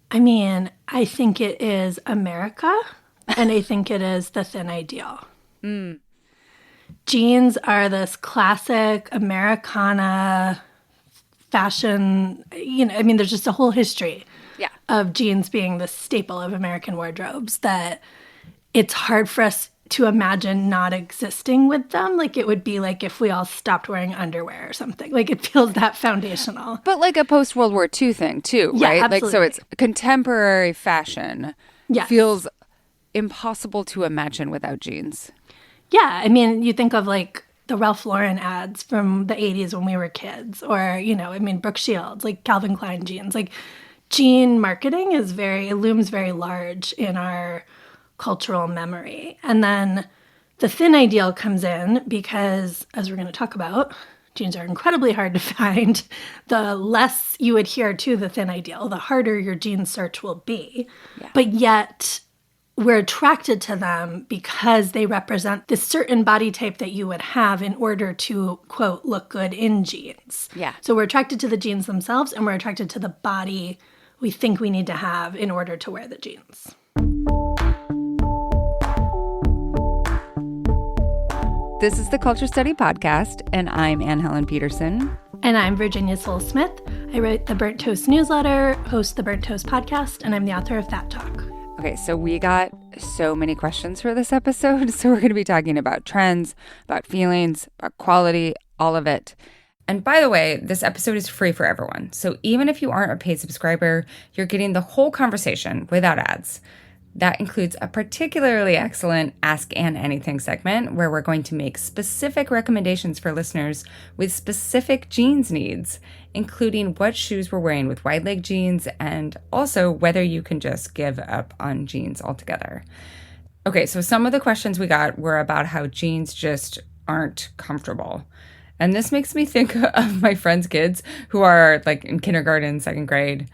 I mean, I think it is America, and I think it is the thin ideal. Jeans are this classic Americana fashion, I mean, there's just a whole history Yeah. of jeans being the staple of American wardrobes that it's hard for us to imagine not existing with them. Like, it would be like if we all stopped wearing underwear or something. Like, it feels that foundational. But like a post-World War II thing too, Yeah, right? absolutely. Like, so it's contemporary fashion Yes. feels impossible to imagine without jeans. Yeah, I mean, you think of like the Ralph Lauren ads from the 80s when we were kids, or, I mean, Brooke Shields, like Calvin Klein jeans. Like, jean marketing it looms very large in our cultural memory. And then the thin ideal comes in because, as we're going to talk about, jeans are incredibly hard to find. The less you adhere to the thin ideal, the harder your jean search will be. Yeah. But yet, we're attracted to them because they represent this certain body type that you would have in order to, quote, look good in jeans. Yeah. So we're attracted to the jeans themselves, and we're attracted to the body we think we need to have in order to wear the jeans. This is the Culture Study Podcast, and I'm Anne Helen Peterson. And I'm Virginia Soul-Smith. I write the Burnt Toast newsletter, host the Burnt Toast podcast, and I'm the author of Fat Talk. Okay, so we got so many questions for this episode. So we're going to be talking about trends, about feelings, about quality, all of it. And by the way, this episode is free for everyone. So even if you aren't a paid subscriber, you're getting the whole conversation without ads. That includes a particularly excellent Ask Anne Anything segment where we're going to make specific recommendations for listeners with specific jeans needs, including what shoes we're wearing with wide leg jeans and also whether you can just give up on jeans altogether. Okay, so some of the questions we got were about how jeans just aren't comfortable. And this makes me think of my friends' kids who are like in kindergarten, second grade.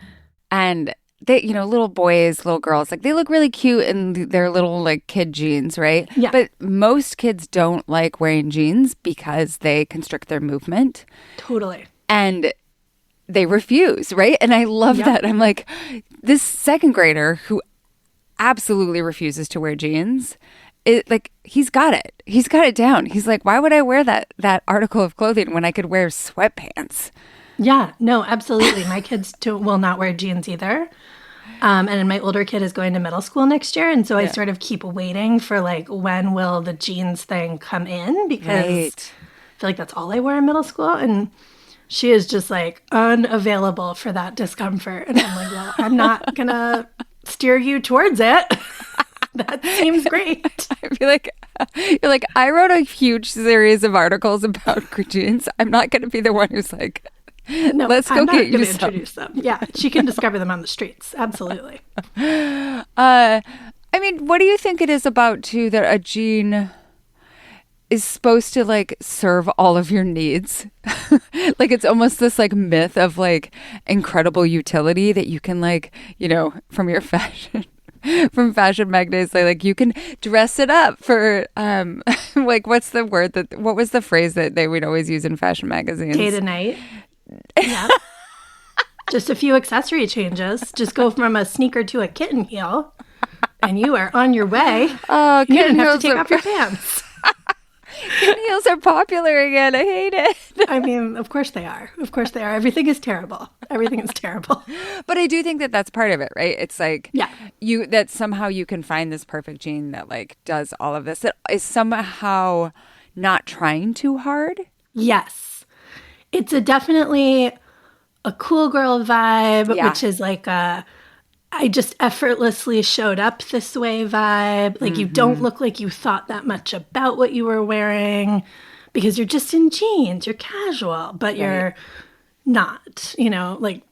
And they, little boys, little girls, like they look really cute in their little like kid jeans, right? Yeah. But most kids don't like wearing jeans because they constrict their movement. Totally. And they refuse, right? And I love that. I'm like, this second grader who absolutely refuses to wear jeans, he's got it. He's got it down. He's like, why would I wear that article of clothing when I could wear sweatpants? Yeah, no, absolutely. My kids will not wear jeans either. And my older kid is going to middle school next year. And so I sort of keep waiting for like, when will the jeans thing come in? Because I feel like that's all I wear in middle school. And she is just like unavailable for that discomfort. And I'm like, well, I'm not going to steer you towards it. That seems great. I feel like you're like, I wrote a huge series of articles about jeans. I'm not going to be the one who's like, no, let's go get you some. Introduce them. Yeah, she can discover them on the streets. Absolutely. I mean, what do you think it is about too that a jean is supposed to like serve all of your needs? Like it's almost this like myth of like incredible utility that you can like, from your fashion. From fashion magazines, like you can dress it up for like what was the phrase that they would always use in fashion magazines? Day to night. Yeah. Just a few accessory changes. Just go from a sneaker to a kitten heel, and you are on your way. Oh, you didn't have to take off your pants. Kitten heels are popular again. I hate it. I mean, of course they are. Of course they are. Everything is terrible. Everything is terrible. But I do think that that's part of it, right? It's like that somehow you can find this perfect jean that like does all of this. That is somehow not trying too hard. Yes. It's definitely a cool girl vibe, which is like I just effortlessly showed up this way vibe. Like you don't look like you thought that much about what you were wearing because you're just in jeans, you're casual, but you're not, like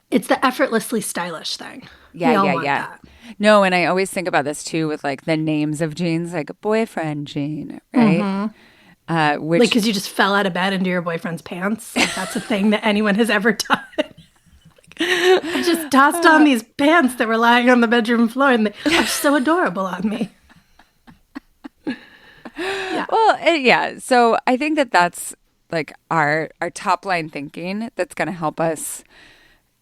it's the effortlessly stylish thing. Yeah. That. No, and I always think about this too with like the names of jeans, like a boyfriend jean, right? Mm-hmm. Which, like, because you just fell out of bed into your boyfriend's pants. Like, that's a thing that anyone has ever done. I just tossed on these pants that were lying on the bedroom floor, and they are so adorable on me. Yeah. Well, yeah. So I think that that's like our top line thinking that's going to help us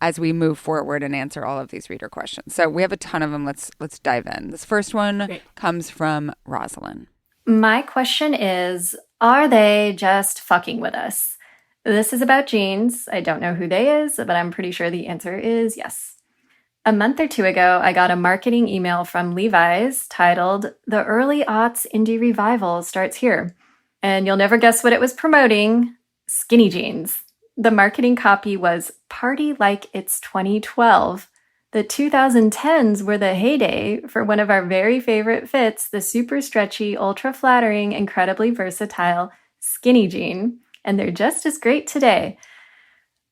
as we move forward and answer all of these reader questions. So we have a ton of them. Let's dive in. This first one comes from Rosalind. My question is, are they just fucking with us? This is about jeans. I don't know who they is, but I'm pretty sure the answer is yes. A month or two ago, I got a marketing email from Levi's titled, "The Early Aughts Indie Revival Starts Here." And you'll never guess what it was promoting: skinny jeans. The marketing copy was "Party like it's 2012." The 2010s were the heyday for one of our very favorite fits, the super stretchy, ultra flattering, incredibly versatile skinny jean. And they're just as great today.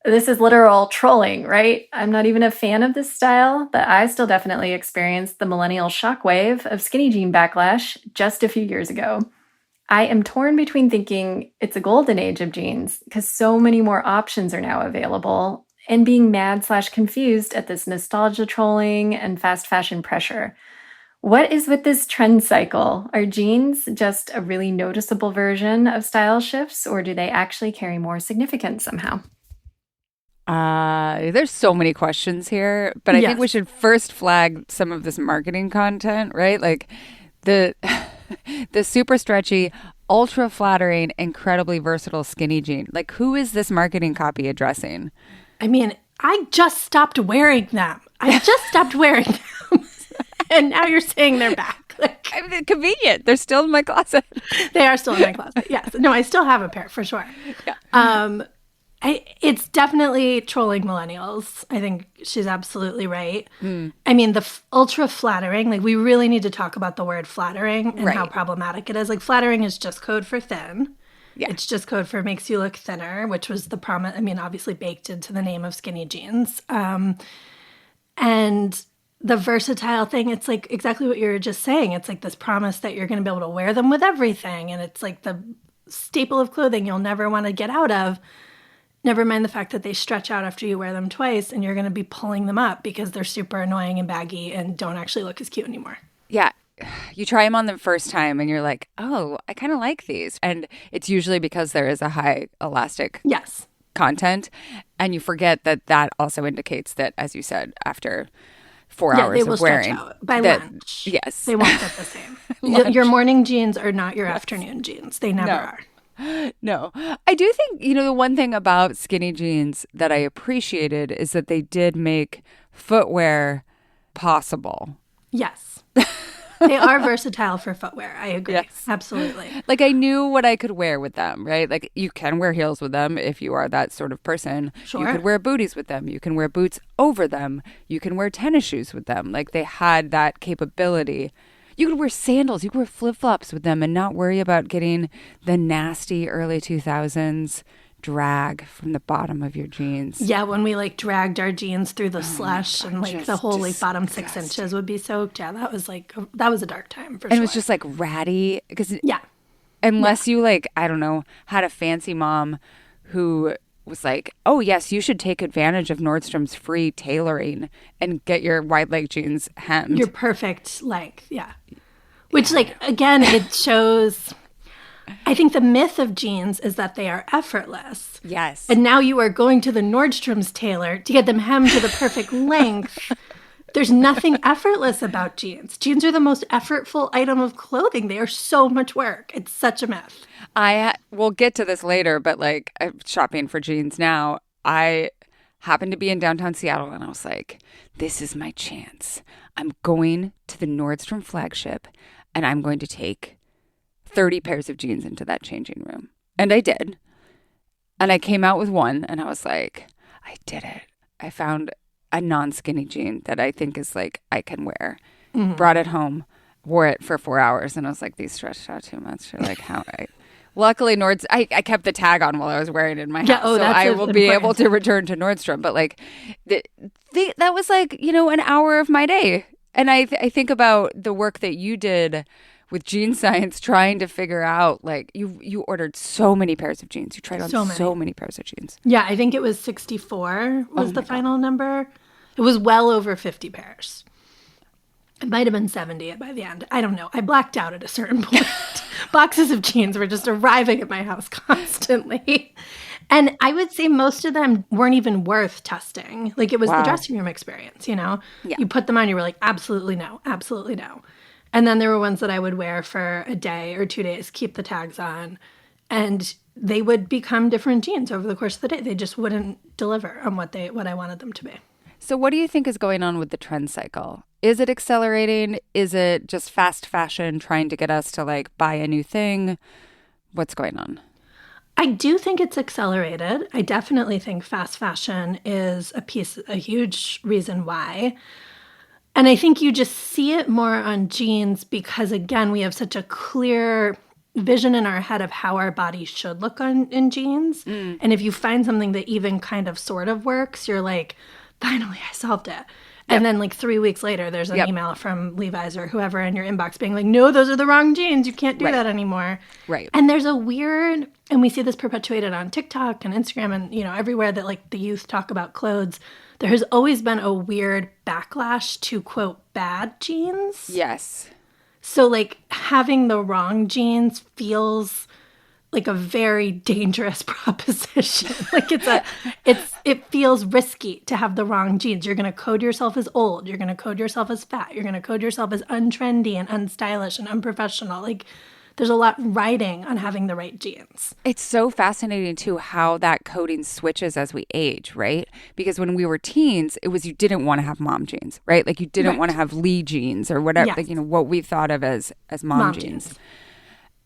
This is literal trolling, right? I'm not even a fan of this style, but I still definitely experienced the millennial shockwave of skinny jean backlash just a few years ago. I am torn between thinking it's a golden age of jeans because so many more options are now available, and being mad/confused at this nostalgia trolling and fast fashion pressure. What is with this trend cycle? Are jeans just a really noticeable version of style shifts, or do they actually carry more significance somehow? There's so many questions here, but I think we should first flag some of this marketing content, right? Like the super stretchy, ultra flattering, incredibly versatile skinny jean. Like, who is this marketing copy addressing? I mean, I just stopped wearing them. And now you're saying they're back. Like, I mean, convenient. They're still in my closet. They are still in my closet. Yes. No, I still have a pair for sure. Yeah. It's definitely trolling millennials. I think she's absolutely right. I mean, the ultra flattering, like, we really need to talk about the word flattering and how problematic it is. Like, flattering is just code for thin. Yeah. It's just code for makes you look thinner, which was the promise, I mean, obviously baked into the name of skinny jeans. And the versatile thing, it's like exactly what you were just saying. It's like this promise that you're going to be able to wear them with everything. And it's like the staple of clothing you'll never want to get out of. Never mind the fact that they stretch out after you wear them twice and you're going to be pulling them up because they're super annoying and baggy and don't actually look as cute anymore. Yeah. You try them on the first time and you're like, oh, I kind of like these. And it's usually because there is a high elastic content. And you forget that also indicates that, as you said, after 4 hours they will of wearing. Stretch out by lunch. Yes. They won't fit the same. Your morning jeans are not your afternoon jeans. They never are. No. I do think, the one thing about skinny jeans that I appreciated is that they did make footwear possible. Yes. They are versatile for footwear. I agree. Yes. Absolutely. Like, I knew what I could wear with them, right? Like, you can wear heels with them if you are that sort of person. Sure. You could wear booties with them. You can wear boots over them. You can wear tennis shoes with them. Like, they had that capability. You could wear sandals. You could wear flip-flops with them and not worry about getting the nasty early 2000s drag from the bottom of your jeans. Yeah, when we dragged our jeans through the slush and the whole bottom 6 inches would be soaked. Yeah, that was a dark time for sure. And it was just ratty because unless you I don't know, had a fancy mom who was like, oh yes, you should take advantage of Nordstrom's free tailoring and get your wide leg jeans hemmed. Your perfect length, yeah. Which again, it shows. I think the myth of jeans is that they are effortless. Yes. And now you are going to the Nordstrom's tailor to get them hemmed to the perfect length. There's nothing effortless about jeans. Jeans are the most effortful item of clothing. They are so much work. It's such a myth. We'll get to this later, but I'm shopping for jeans now. I happened to be in downtown Seattle and I was like, this is my chance. I'm going to the Nordstrom flagship and I'm going to take 30 pairs of jeans into that changing room. And I did. And I came out with one and I was like, I did it. I found a non-skinny jean that I think is I can wear. Mm-hmm. Brought it home, wore it for 4 hours, and I was like, these stretched out too much. How Luckily, I kept the tag on while I was wearing it in my house. So I will be able to return to Nordstrom. But that was an hour of my day. And I think about the work that you did with Jean Science, trying to figure out, you ordered so many pairs of jeans. You tried on so many pairs of jeans. Yeah, I think it was 64 was the final number. It was well over 50 pairs. It might have been 70 by the end. I don't know. I blacked out at a certain point. Boxes of jeans were just arriving at my house constantly. And I would say most of them weren't even worth testing. Like it was the Wow. dressing room experience, you know? Yeah. You put them on, you were like, absolutely no, absolutely no. And then there were ones that I would wear for a day or 2 days, keep the tags on, and they would become different jeans over the course of the day. They just wouldn't deliver on what I wanted them to be. So what do you think is going on with the trend cycle? Is it accelerating? Is it just fast fashion trying to get us to like buy a new thing? What's going on? I do think it's accelerated. I definitely think fast fashion is a huge reason why. And I think you just see it more on jeans because, again, we have such a clear vision in our head of how our bodies should look in jeans. And if you find something that even kind of sort of works, you're like, finally, I solved it. And then like 3 weeks later, there's an email from Levi's or whoever in your inbox being like, no, those are the wrong jeans. You can't do that anymore. Right. And there's a weird, and we see this perpetuated on TikTok and Instagram and, you know, everywhere that like the youth talk about clothes. There has always been a weird backlash to, quote, bad jeans. Yes. So like having the wrong jeans feels like a very dangerous proposition. Like it feels risky to have the wrong jeans. You're going to code yourself as old. You're going to code yourself as fat. You're going to code yourself as untrendy and unstylish and unprofessional. Like there's a lot riding on having the right jeans. It's so fascinating too how that coding switches as we age, right? Because when we were teens, it was you didn't want to have mom jeans, right? Like you didn't want to have Lee jeans or whatever, like, you know, what we thought of as mom jeans.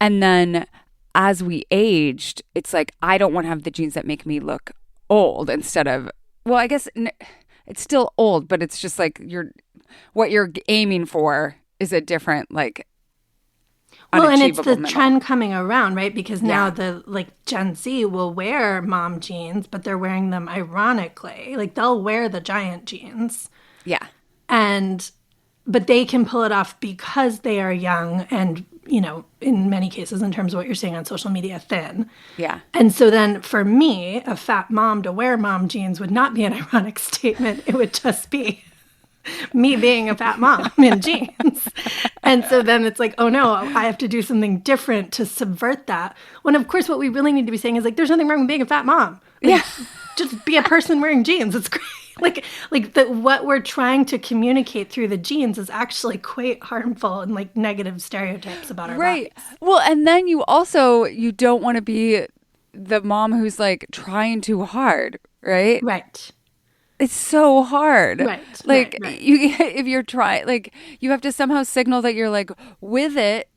And then as we aged, it's like, I don't want to have the jeans that make me look old instead of, well, I guess it's still old, but it's just like what you're aiming for is a different, like, well, and it's the middle. trend coming around, right? Because now the like Gen Z will wear mom jeans, but they're wearing them ironically. Like they'll wear the giant jeans. Yeah. But they can pull it off because they are young and, you know, in many cases, in terms of what you're seeing on social media, thin. Yeah. And so then for me, a fat mom to wear mom jeans would not be an ironic statement. It would just be me being a fat mom in jeans. And so then it's like, oh no, I have to do something different to subvert that. When of course what we really need to be saying is like, there's nothing wrong with being a fat mom. Like, just be a person wearing jeans. It's great. What we're trying to communicate through the jeans is actually quite harmful and like negative stereotypes about our bodies. Well, and then you don't want to be the mom who's like trying too hard, right? Right. It's so hard. Right. Like if you're trying, like you have to somehow signal that you're like with it.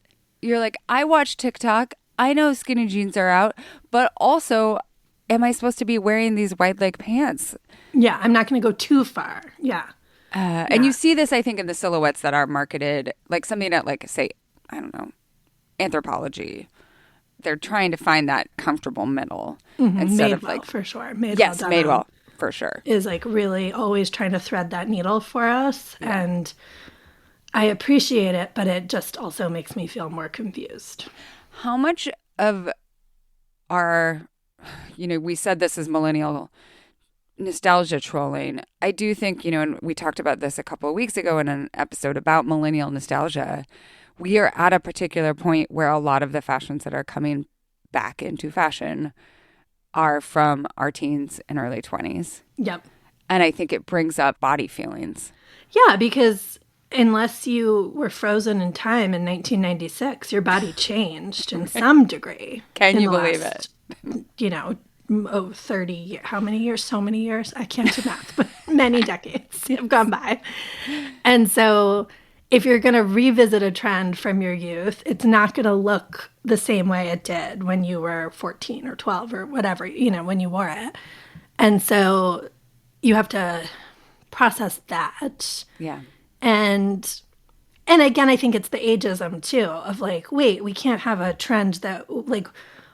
You're like, I watch TikTok. I know skinny jeans are out, but also, am I supposed to be wearing these wide leg pants? Yeah, I'm not going to go too far. Yeah. And you see this, I think, in the silhouettes that are marketed, like something at, like, say, I don't know, Anthropologie. They're trying to find that comfortable middle instead of like, for sure. Madewell for sure is like really always trying to thread that needle for us, and I appreciate it, but it just also makes me feel more confused. How much of our, you know, we said this is millennial nostalgia trolling. I do think, you know, and we talked about this a couple of weeks ago in an episode about millennial nostalgia. We are at a particular point where a lot of the fashions that are coming back into fashion are from our teens and early 20s. Yep. And I think it brings up body feelings. Yeah, because unless you were frozen in time in 1996, your body changed in some degree. Can you believe it? You know, 30 years. How many years? So many years. I can't do math, but many decades have gone by. And so if you're going to revisit a trend from your youth, it's not going to look the same way it did when you were 14 or 12 or whatever, you know, when you wore it. And so you have to process that. Yeah. And again, I think it's the ageism too of like, wait, we can't have a trend that like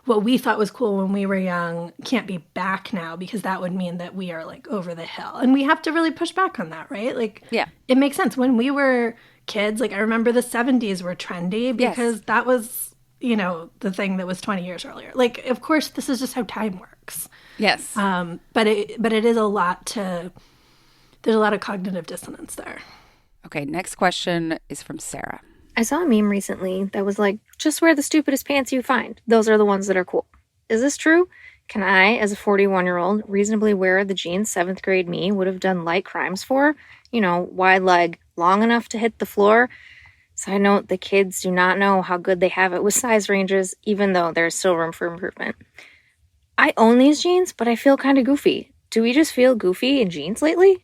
what we thought was cool when we were young can't be back now, because that would mean that we are like over the hill. And we have to really push back on that, right? Like, yeah, it makes sense. When we were kids, like I remember the 70s were trendy because that was, you know, the thing that was 20 years earlier. Like, of course, this is just how time works. Yes. But it is a lot there's a lot of cognitive dissonance there. Okay, next question is from Sarah. I saw a meme recently that was like, just wear the stupidest pants you find. Those are the ones that are cool. Is this true? Can I, as a 41-year-old, reasonably wear the jeans 7th grade me would have done light crimes for? You know, wide leg, long enough to hit the floor. Side note, the kids do not know how good they have it with size ranges, even though there's still room for improvement. I own these jeans, but I feel kind of goofy. Do we just feel goofy in jeans lately?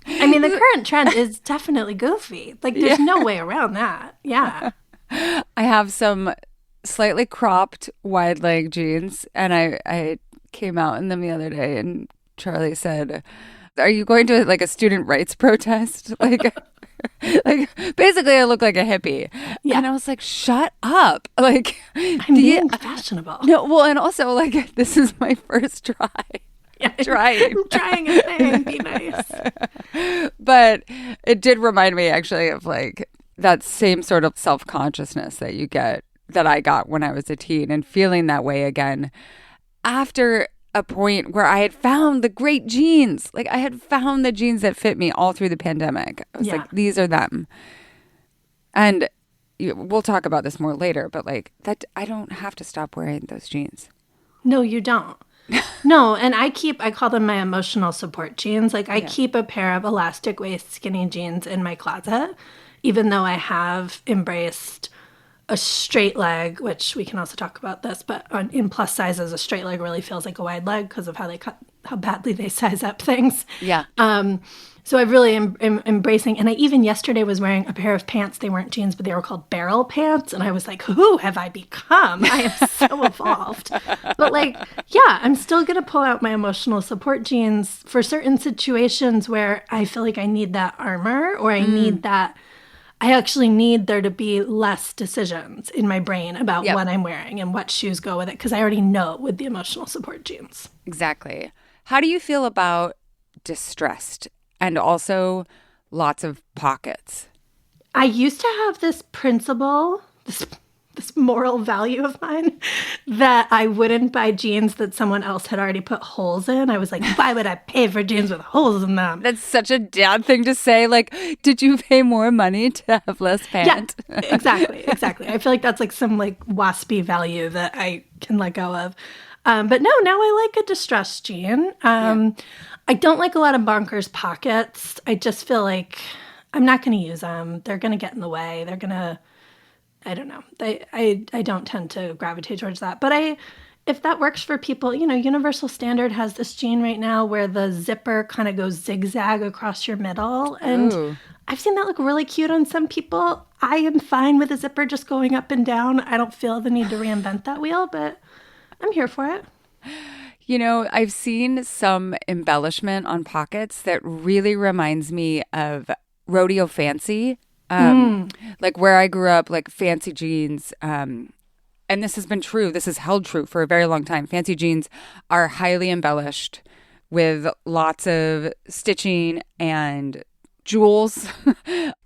I mean, the current trend is definitely goofy. Like, there's no way around that. Yeah. I have some slightly cropped wide leg jeans, and I came out in them the other day, and Charlie said, "Are you going to like a student rights protest?" Like basically I look like a hippie. Yeah. And I was like, shut up. Like, I'm being fashionable. No, well, and also like this is my first try. Yeah, I'm trying a thing. Be nice. But it did remind me actually of like that same sort of self-consciousness that you get, that I got when I was a teen, and feeling that way again after a point where I had found the great jeans. Like I had found the jeans that fit me all through the pandemic. I was like, these are them. And we'll talk about this more later, but like that, I don't have to stop wearing those jeans. No, you don't. No, and I call them my emotional support jeans. Like I keep a pair of elastic waist skinny jeans in my closet, even though I have embraced a straight leg, which we can also talk about this, but in plus sizes, a straight leg really feels like a wide leg because of how badly they size up things. Yeah. So I really am embracing, and I even yesterday was wearing a pair of pants. They weren't jeans, but they were called barrel pants, and I was like, who have I become? I am so evolved. But like, yeah, I'm still going to pull out my emotional support jeans for certain situations where I feel like I need that armor, or I need that. I actually need there to be less decisions in my brain about what I'm wearing and what shoes go with it, because I already know with the emotional support jeans. Exactly. How do you feel about distressed and also lots of pockets? I used to have this principle, this moral value of mine, that I wouldn't buy jeans that someone else had already put holes in. I was like, why would I pay for jeans with holes in them? That's such a dad thing to say. Like, did you pay more money to have less pants? Yeah, exactly. I feel like that's like some like waspy value that I can let go of. But no, now I like a distressed jean. I don't like a lot of bonkers pockets. I just feel like I'm not going to use them. They're going to get in the way. They're going to, I don't know. I don't tend to gravitate towards that. But if that works for people, you know, Universal Standard has this jean right now where the zipper kind of goes zigzag across your middle. And Ooh. I've seen that look really cute on some people. I am fine with the zipper just going up and down. I don't feel the need to reinvent that wheel, but I'm here for it. You know, I've seen some embellishment on pockets that really reminds me of rodeo fancy. Like where I grew up, like fancy jeans, and this has been true, this has held true for a very long time. Fancy jeans are highly embellished with lots of stitching and jewels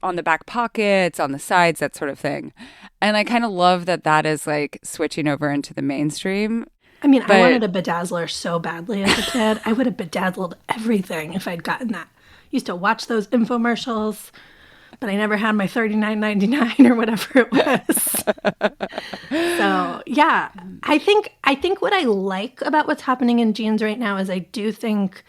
on the back pockets, on the sides, that sort of thing. And I kind of love that that is like switching over into the mainstream. I mean, I wanted a bedazzler so badly as a kid. I would have bedazzled everything if I'd gotten that. Used to watch those infomercials, but I never had my $39.99 or whatever it was. So, yeah, I think what I like about what's happening in jeans right now is I do think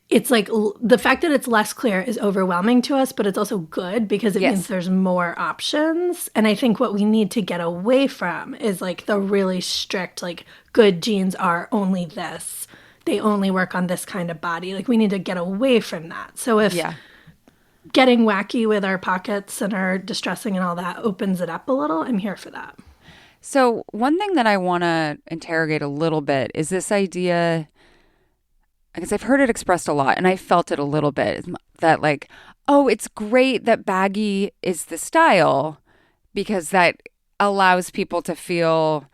it's like the fact that it's less clear is overwhelming to us, but it's also good because it means there's more options. And I think what we need to get away from is like the really strict, like good jeans are only this. They only work on this kind of body. Like we need to get away from that. So if getting wacky with our pockets and our distressing and all that opens it up a little, I'm here for that. So one thing that I want to interrogate a little bit is this idea, because I've heard it expressed a lot and I felt it a little bit, that like, oh, it's great that baggy is the style because that allows people to feel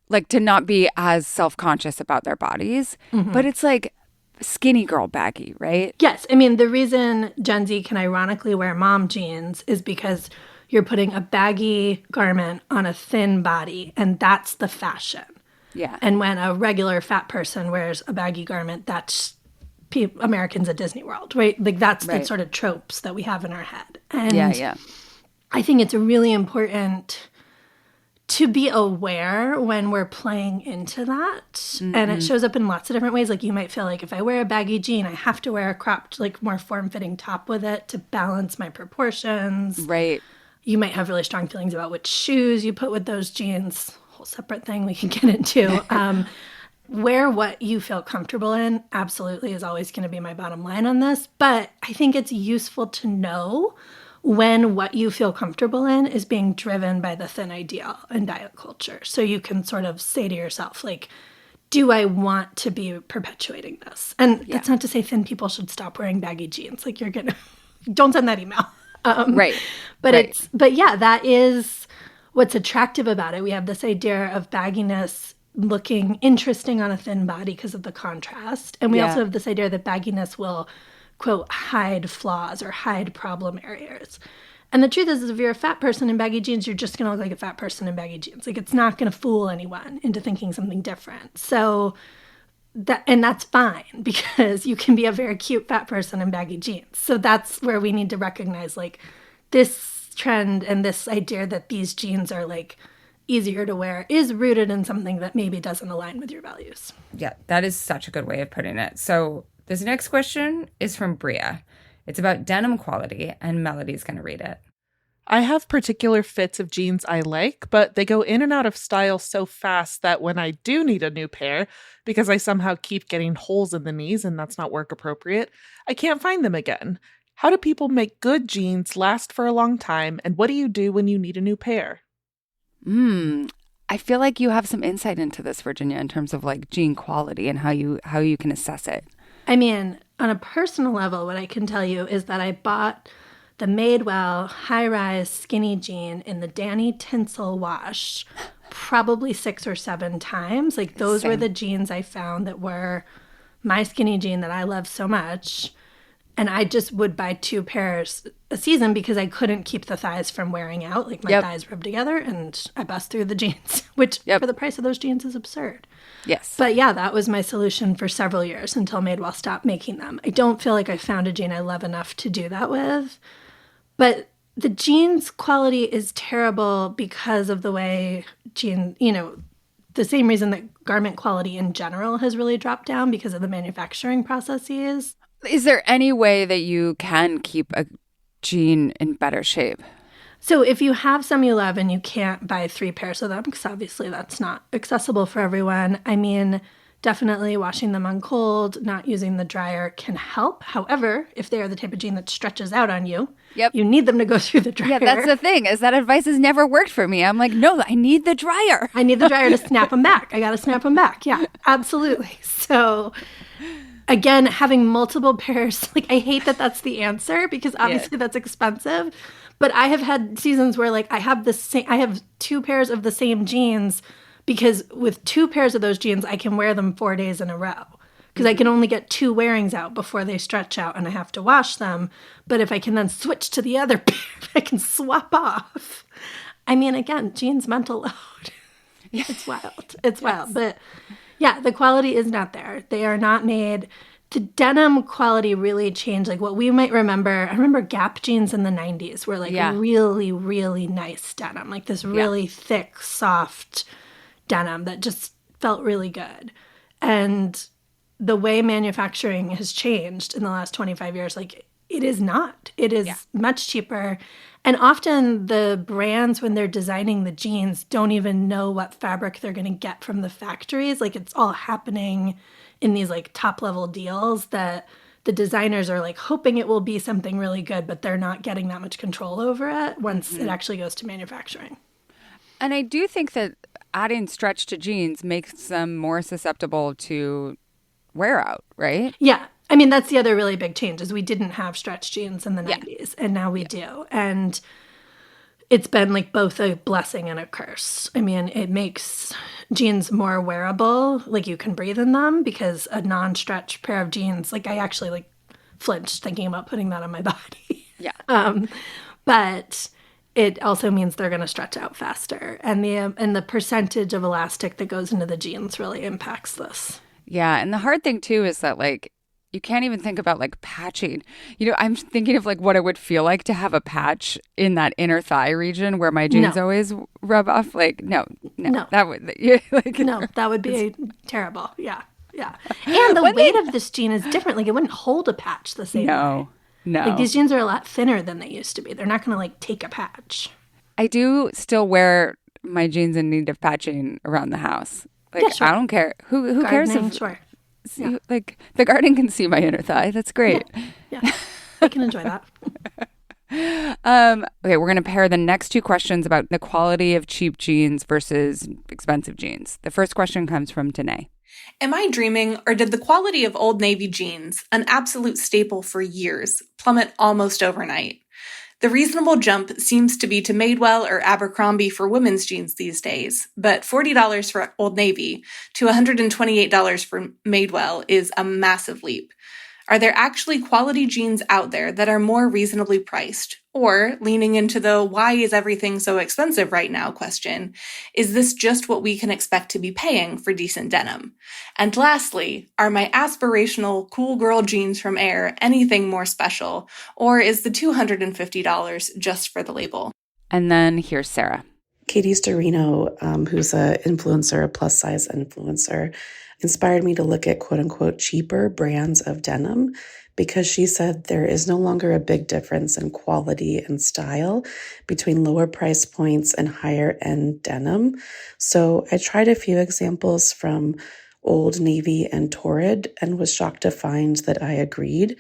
like to not be as self-conscious about their bodies. Mm-hmm. But it's like skinny girl baggy, right? Yes. I mean, the reason Gen Z can ironically wear mom jeans is because you're putting a baggy garment on a thin body, and that's the fashion. Yeah. And when a regular fat person wears a baggy garment, that's Americans at Disney World, right? Like that's the sort of tropes that we have in our head. And I think it's really important to be aware when we're playing into that. And it shows up in lots of different ways. Like you might feel like if I wear a baggy jean, I have to wear a cropped, like more form-fitting top with it to balance my proportions. Right. You might have really strong feelings about which shoes you put with those jeans. Whole separate thing we can get into. Wear what you feel comfortable in absolutely is always going to be my bottom line on this. But I think it's useful to know when what you feel comfortable in is being driven by the thin ideal in diet culture. So you can sort of say to yourself, like, do I want to be perpetuating this? And that's not to say thin people should stop wearing baggy jeans. Like you're going to, don't send that email. Right. But yeah, that is what's attractive about it. We have this idea of bagginess looking interesting on a thin body because of the contrast. And we also have this idea that bagginess will, quote, hide flaws or hide problem areas. And the truth is if you're a fat person in baggy jeans, you're just going to look like a fat person in baggy jeans. Like it's not going to fool anyone into thinking something different. So that's fine because you can be a very cute fat person in baggy jeans. So that's where we need to recognize like this trend and this idea that these jeans are like easier to wear is rooted in something that maybe doesn't align with your values. Yeah, that is such a good way of putting it. So this next question is from Bria. It's about denim quality, and Melody's going to read it. I have particular fits of jeans I like, but they go in and out of style so fast that when I do need a new pair, because I somehow keep getting holes in the knees and that's not work appropriate, I can't find them again. How do people make good jeans last for a long time, and what do you do when you need a new pair? I feel like you have some insight into this, Virginia, in terms of like jean quality and how you can assess it. I mean, on a personal level, what I can tell you is that I bought the Madewell high-rise skinny jean in the Danny Tinsel wash probably 6 or 7 times. Like those were the jeans I found that were my skinny jean that I love so much. And I just would buy 2 pairs a season because I couldn't keep the thighs from wearing out. Like my thighs rubbed together and I bust through the jeans, which for the price of those jeans is absurd. Yes. But yeah, that was my solution for several years until Madewell stopped making them. I don't feel like I found a jean I love enough to do that with. But the jeans quality is terrible because of the way the same reason that garment quality in general has really dropped down because of the manufacturing processes. Is there any way that you can keep a jean in better shape? So if you have some you love and you can't buy 3 pairs of them, because obviously that's not accessible for everyone, I mean, definitely washing them on cold, not using the dryer can help. However, if they are the type of jean that stretches out on you, you need them to go through the dryer. Yeah, that's the thing, is that advice has never worked for me. I'm like, no, I need the dryer. I need the dryer to snap them back. I got to snap them back. Yeah, absolutely. So again, having multiple pairs, like I hate that that's the answer because obviously that's expensive. But I have had seasons where like I have 2 pairs of the same jeans because with 2 pairs of those jeans, I can wear them 4 days in a row because I can only get 2 wearings out before they stretch out and I have to wash them. But if I can then switch to the other pair, I can swap off. I mean, again, jeans mental load. It's wild. It's wild. But yeah, the quality is not there. They are not made. The denim quality really changed. Like what we might remember, I remember Gap jeans in the 90s were like really, really nice denim. Like this really thick, soft denim that just felt really good. And the way manufacturing has changed in the last 25 years, like it is not. It is much cheaper. And often the brands, when they're designing the jeans, don't even know what fabric they're going to get from the factories. Like it's all happening in these like top level deals that the designers are like hoping it will be something really good, but they're not getting that much control over it once it actually goes to manufacturing. And I do think that adding stretch to jeans makes them more susceptible to wear out, right? Yeah. I mean, that's the other really big change is we didn't have stretch jeans in the 90s and now we do. And it's been like both a blessing and a curse. I mean, it makes jeans more wearable. Like you can breathe in them because a non-stretch pair of jeans, like I actually like flinched thinking about putting that on my body. But it also means they're going to stretch out faster. And the percentage of elastic that goes into the jeans really impacts this. Yeah. And the hard thing too is that like You can't even think about like patching. I'm thinking of like what it would feel like to have a patch in that inner thigh region where my jeans No. always rub off. Like, no. No. That would, like, No, that would be terrible. Yeah. Yeah. And the weight of this jean is different. Like, it wouldn't hold a patch the same way. No. Like, these jeans are a lot thinner than they used to be. They're not going to, like, take a patch. I do still wear my jeans in need of patching around the house. Like, Yeah, sure. I don't care. Who cares Gardening, if, sure. like, the garden can see my inner thigh. That's great. Yeah. I can enjoy that. Okay, we're going to pair the next two questions about the quality of cheap jeans versus expensive jeans. The first question comes from Danae. Am I dreaming, or did the quality of Old Navy jeans, an absolute staple for years, plummet almost overnight? The reasonable jump seems to be to Madewell or Abercrombie for women's jeans these days, but $40 for Old Navy to $128 for Madewell is a massive leap. Are there actually quality jeans out there that are more reasonably priced? Or, leaning into the why is everything so expensive right now question, is this just what we can expect to be paying for decent denim? And lastly, are my aspirational cool girl jeans from Air anything more special? Or is the $250 just for the label? And then here's Sarah. Katie Storino, who's a influencer, a plus size influencer, inspired me to look at quote unquote cheaper brands of denim because she said there is no longer a big difference in quality and style between lower price points and higher end denim. So I tried a few examples from Old Navy and Torrid and was shocked to find that I agreed.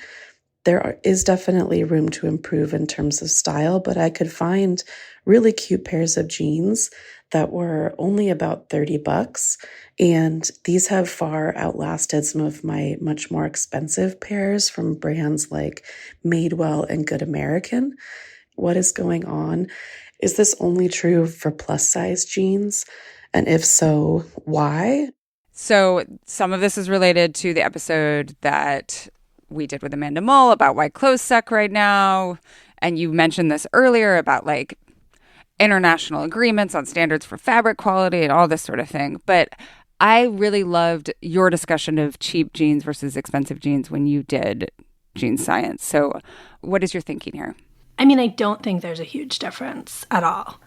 There is definitely room to improve in terms of style, but I could find really cute pairs of jeans that were only about $30. And these have far outlasted some of my much more expensive pairs from brands like Madewell and Good American. What is going on? Is this only true for plus size jeans? And if so, why? So some of this is related to the episode that we did with Amanda Mull about why clothes suck right now. And you mentioned this earlier about like international agreements on standards for fabric quality and all this sort of thing. But I really loved your discussion of cheap jeans versus expensive jeans when you did Jean Science. So what is your thinking here? I mean, I don't think there's a huge difference at all.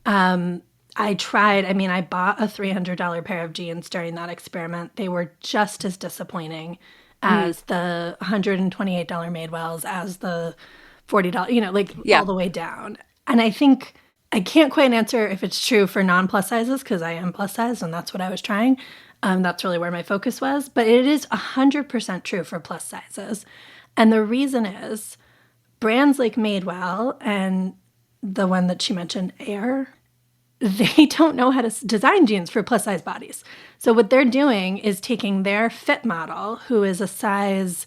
I tried, I bought a $300 pair of jeans during that experiment. They were just as disappointing as the $128 Madewells, as the $40, all the way down. And I think I can't quite answer if it's true for non-plus sizes because I am plus size and that's what I was trying. That's really where my focus was. But it is 100% true for plus sizes. And the reason is brands like Madewell and the one that she mentioned, Air, they don't know how to design jeans for plus size bodies. So what they're doing is taking their fit model, who is a size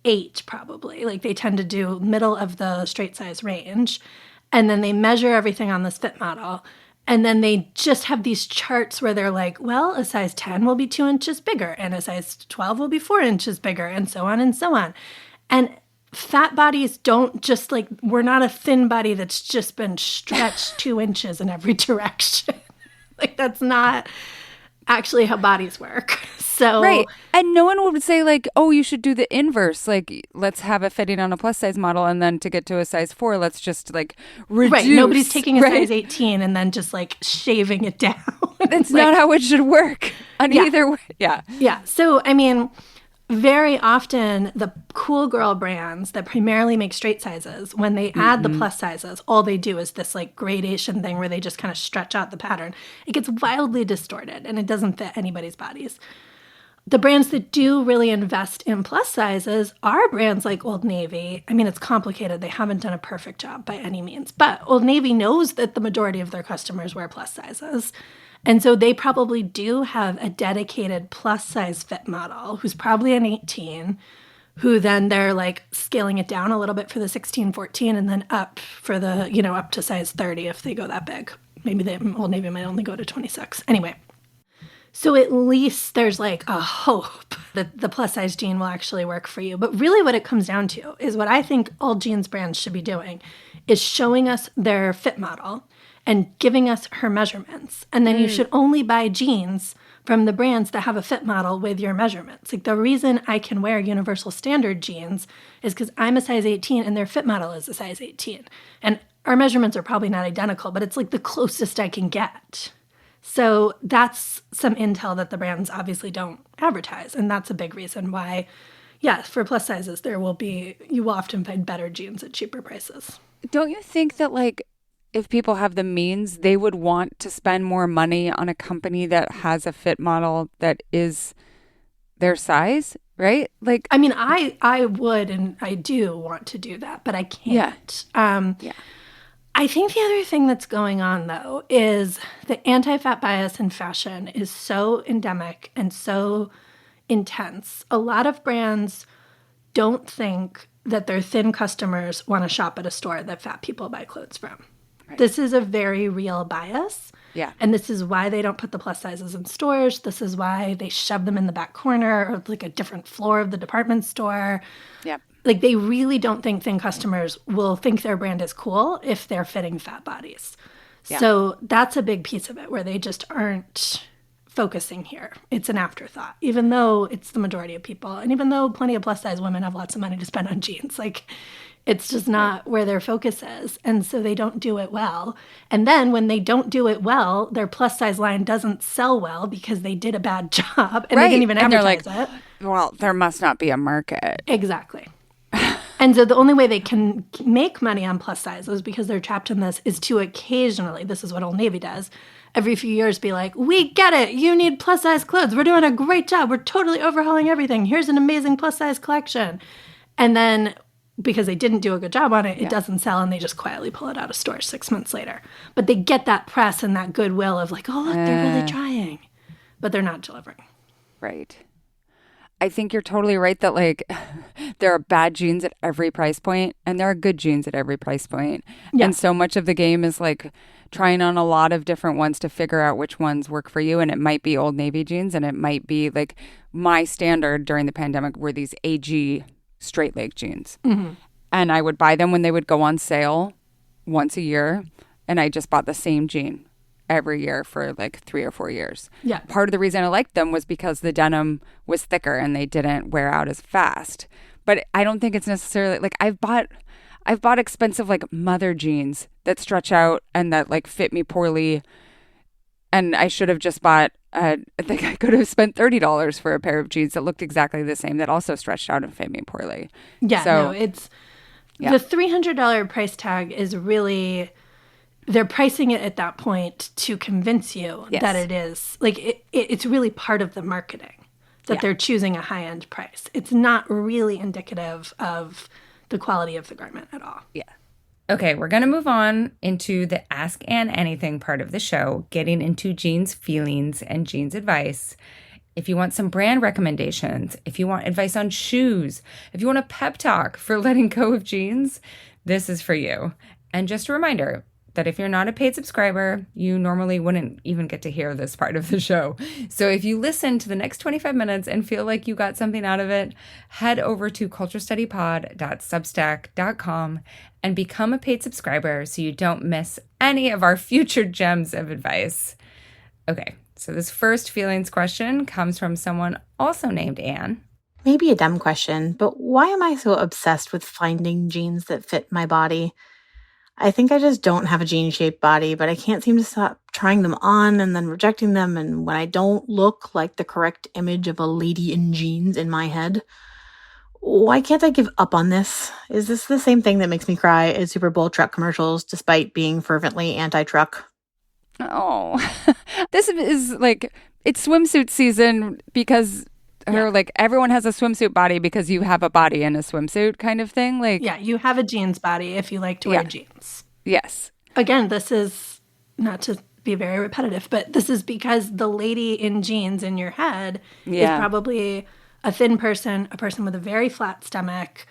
8 probably, like they tend to do middle of the straight size range, and then they measure everything on this fit model, and then they just have these charts where they're like, well, a size 10 will be 2 inches bigger, and a size 12 will be 4 inches bigger, and so on and so on. And fat bodies don't just we're not a thin body that's just been stretched 2 inches in every direction. That's not actually how bodies work. So right. And no one would say oh, you should do the inverse. Let's have a fitting on a plus size model. And then to get to a size 4, let's just reduce. Right. Nobody's taking a size 18 and then just shaving it down. That's not how it should work on either way. Yeah. Yeah. So, very often the cool girl brands that primarily make straight sizes, when they add the plus sizes, all they do is this gradation thing where they just kind of stretch out the pattern. It gets wildly distorted and it doesn't fit anybody's bodies. The brands that do really invest in plus sizes are brands like Old Navy. It's complicated. They haven't done a perfect job by any means, but Old Navy knows that the majority of their customers wear plus sizes. And so they probably do have a dedicated plus size fit model who's probably an 18, who then they're scaling it down a little bit for the 16, 14, and then up for the, up to size 30 if they go that big. Maybe Old Navy might only go to 26. Anyway. So at least there's a hope that the plus size jean will actually work for you. But really what it comes down to is what I think all jeans brands should be doing is showing us their fit model and giving us her measurements. And then you should only buy jeans from the brands that have a fit model with your measurements. Like the reason I can wear universal standard jeans is because I'm a size 18 and their fit model is a size 18. And our measurements are probably not identical, but it's like the closest I can get. So that's some intel that the brands obviously don't advertise. And that's a big reason why, yeah, for plus sizes, you will often find better jeans at cheaper prices. Don't you think that, like, if people have the means, they would want to spend more money on a company that has a fit model that is their size, right? Like, I mean, I would and I do want to do that, but I can't. Yeah. I think the other thing that's going on, though, is the anti-fat bias in fashion is so endemic and so intense. A lot of brands don't think that their thin customers want to shop at a store that fat people buy clothes from. Right. This is a very real bias. Yeah. And this is why they don't put the plus sizes in stores. This is why they shove them in the back corner or like a different floor of the department store. Yeah. Like they really don't think thin customers will think their brand is cool if they're fitting fat bodies. Yeah. So that's a big piece of it where they just aren't focusing here. It's an afterthought, even though it's the majority of people. And even though plenty of plus size women have lots of money to spend on jeans, like it's just not where their focus is. And so they don't do it well. And then when they don't do it well, their plus size line doesn't sell well because they did a bad job and they didn't even advertise it. Well, there must not be a market. Exactly. And so the only way they can make money on plus sizes, because they're trapped in this, is to occasionally, this is what Old Navy does, every few years be like, we get it. You need plus size clothes. We're doing a great job. We're totally overhauling everything. Here's an amazing plus size collection. And then because they didn't do a good job on it, it doesn't sell and they just quietly pull it out of stores 6 months later. But they get that press and that goodwill of like, oh, look, they're really trying. But they're not delivering. Right. I think you're totally right that like there are bad jeans at every price point and there are good jeans at every price point. Yeah. And so much of the game is like trying on a lot of different ones to figure out which ones work for you. And it might be Old Navy jeans and it might be like my standard during the pandemic were these AG straight leg jeans. Mm-hmm. And I would buy them when they would go on sale once a year. And I just bought the same jean every year for like 3 or 4 years. Yeah. Part of the reason I liked them was because the denim was thicker and they didn't wear out as fast. But I don't think it's necessarily like I've bought expensive like mother jeans that stretch out and that like fit me poorly. And I should have just bought I think I could have spent $30 for a pair of jeans that looked exactly the same that also stretched out and fit me poorly. Yeah, so, no, it's the $300 price tag is really, they're pricing it at that point to convince you that it is, like it's really part of the marketing that they're choosing a high-end price. It's not really indicative of the quality of the garment at all. Yeah. Okay, we're going to move on into the Ask Ann Anything part of the show, getting into jeans feelings and jeans advice. If you want some brand recommendations, if you want advice on shoes, if you want a pep talk for letting go of jeans, this is for you. And just a reminder that if you're not a paid subscriber, you normally wouldn't even get to hear this part of the show. So if you listen to the next 25 minutes and feel like you got something out of it, head over to culturestudypod.substack.com and become a paid subscriber so you don't miss any of our future gems of advice. Okay, so this first feelings question comes from someone also named Anne. Maybe a dumb question, but why am I so obsessed with finding jeans that fit my body? I think I just don't have a jean-shaped body, but I can't seem to stop trying them on and then rejecting them, and when I don't look like the correct image of a lady in jeans in my head. Why can't I give up on this? Is this the same thing that makes me cry at Super Bowl truck commercials despite being fervently anti-truck? Oh, this is like, it's swimsuit season because like everyone has a swimsuit body because you have a body in a swimsuit kind of thing. Like, yeah, you have a jeans body if you like to wear jeans. Yes. Again, this is not to be very repetitive, but this is because the lady in jeans in your head is probably a thin person, a person with a very flat stomach,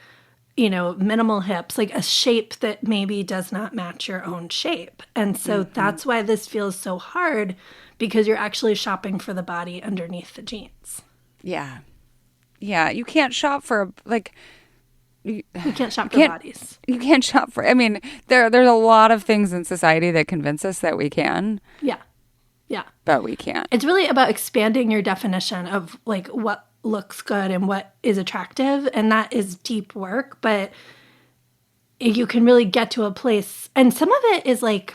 minimal hips, like a shape that maybe does not match your own shape. And so that's why this feels so hard, because you're actually shopping for the body underneath the jeans. Yeah. Yeah. You can't shop for, like, We can't shop for bodies. You can't shop for, I mean, there's a lot of things in society that convince us that we can. Yeah. Yeah. But we can't. It's really about expanding your definition of like what looks good and what is attractive. And that is deep work, but you can really get to a place. And some of it is like,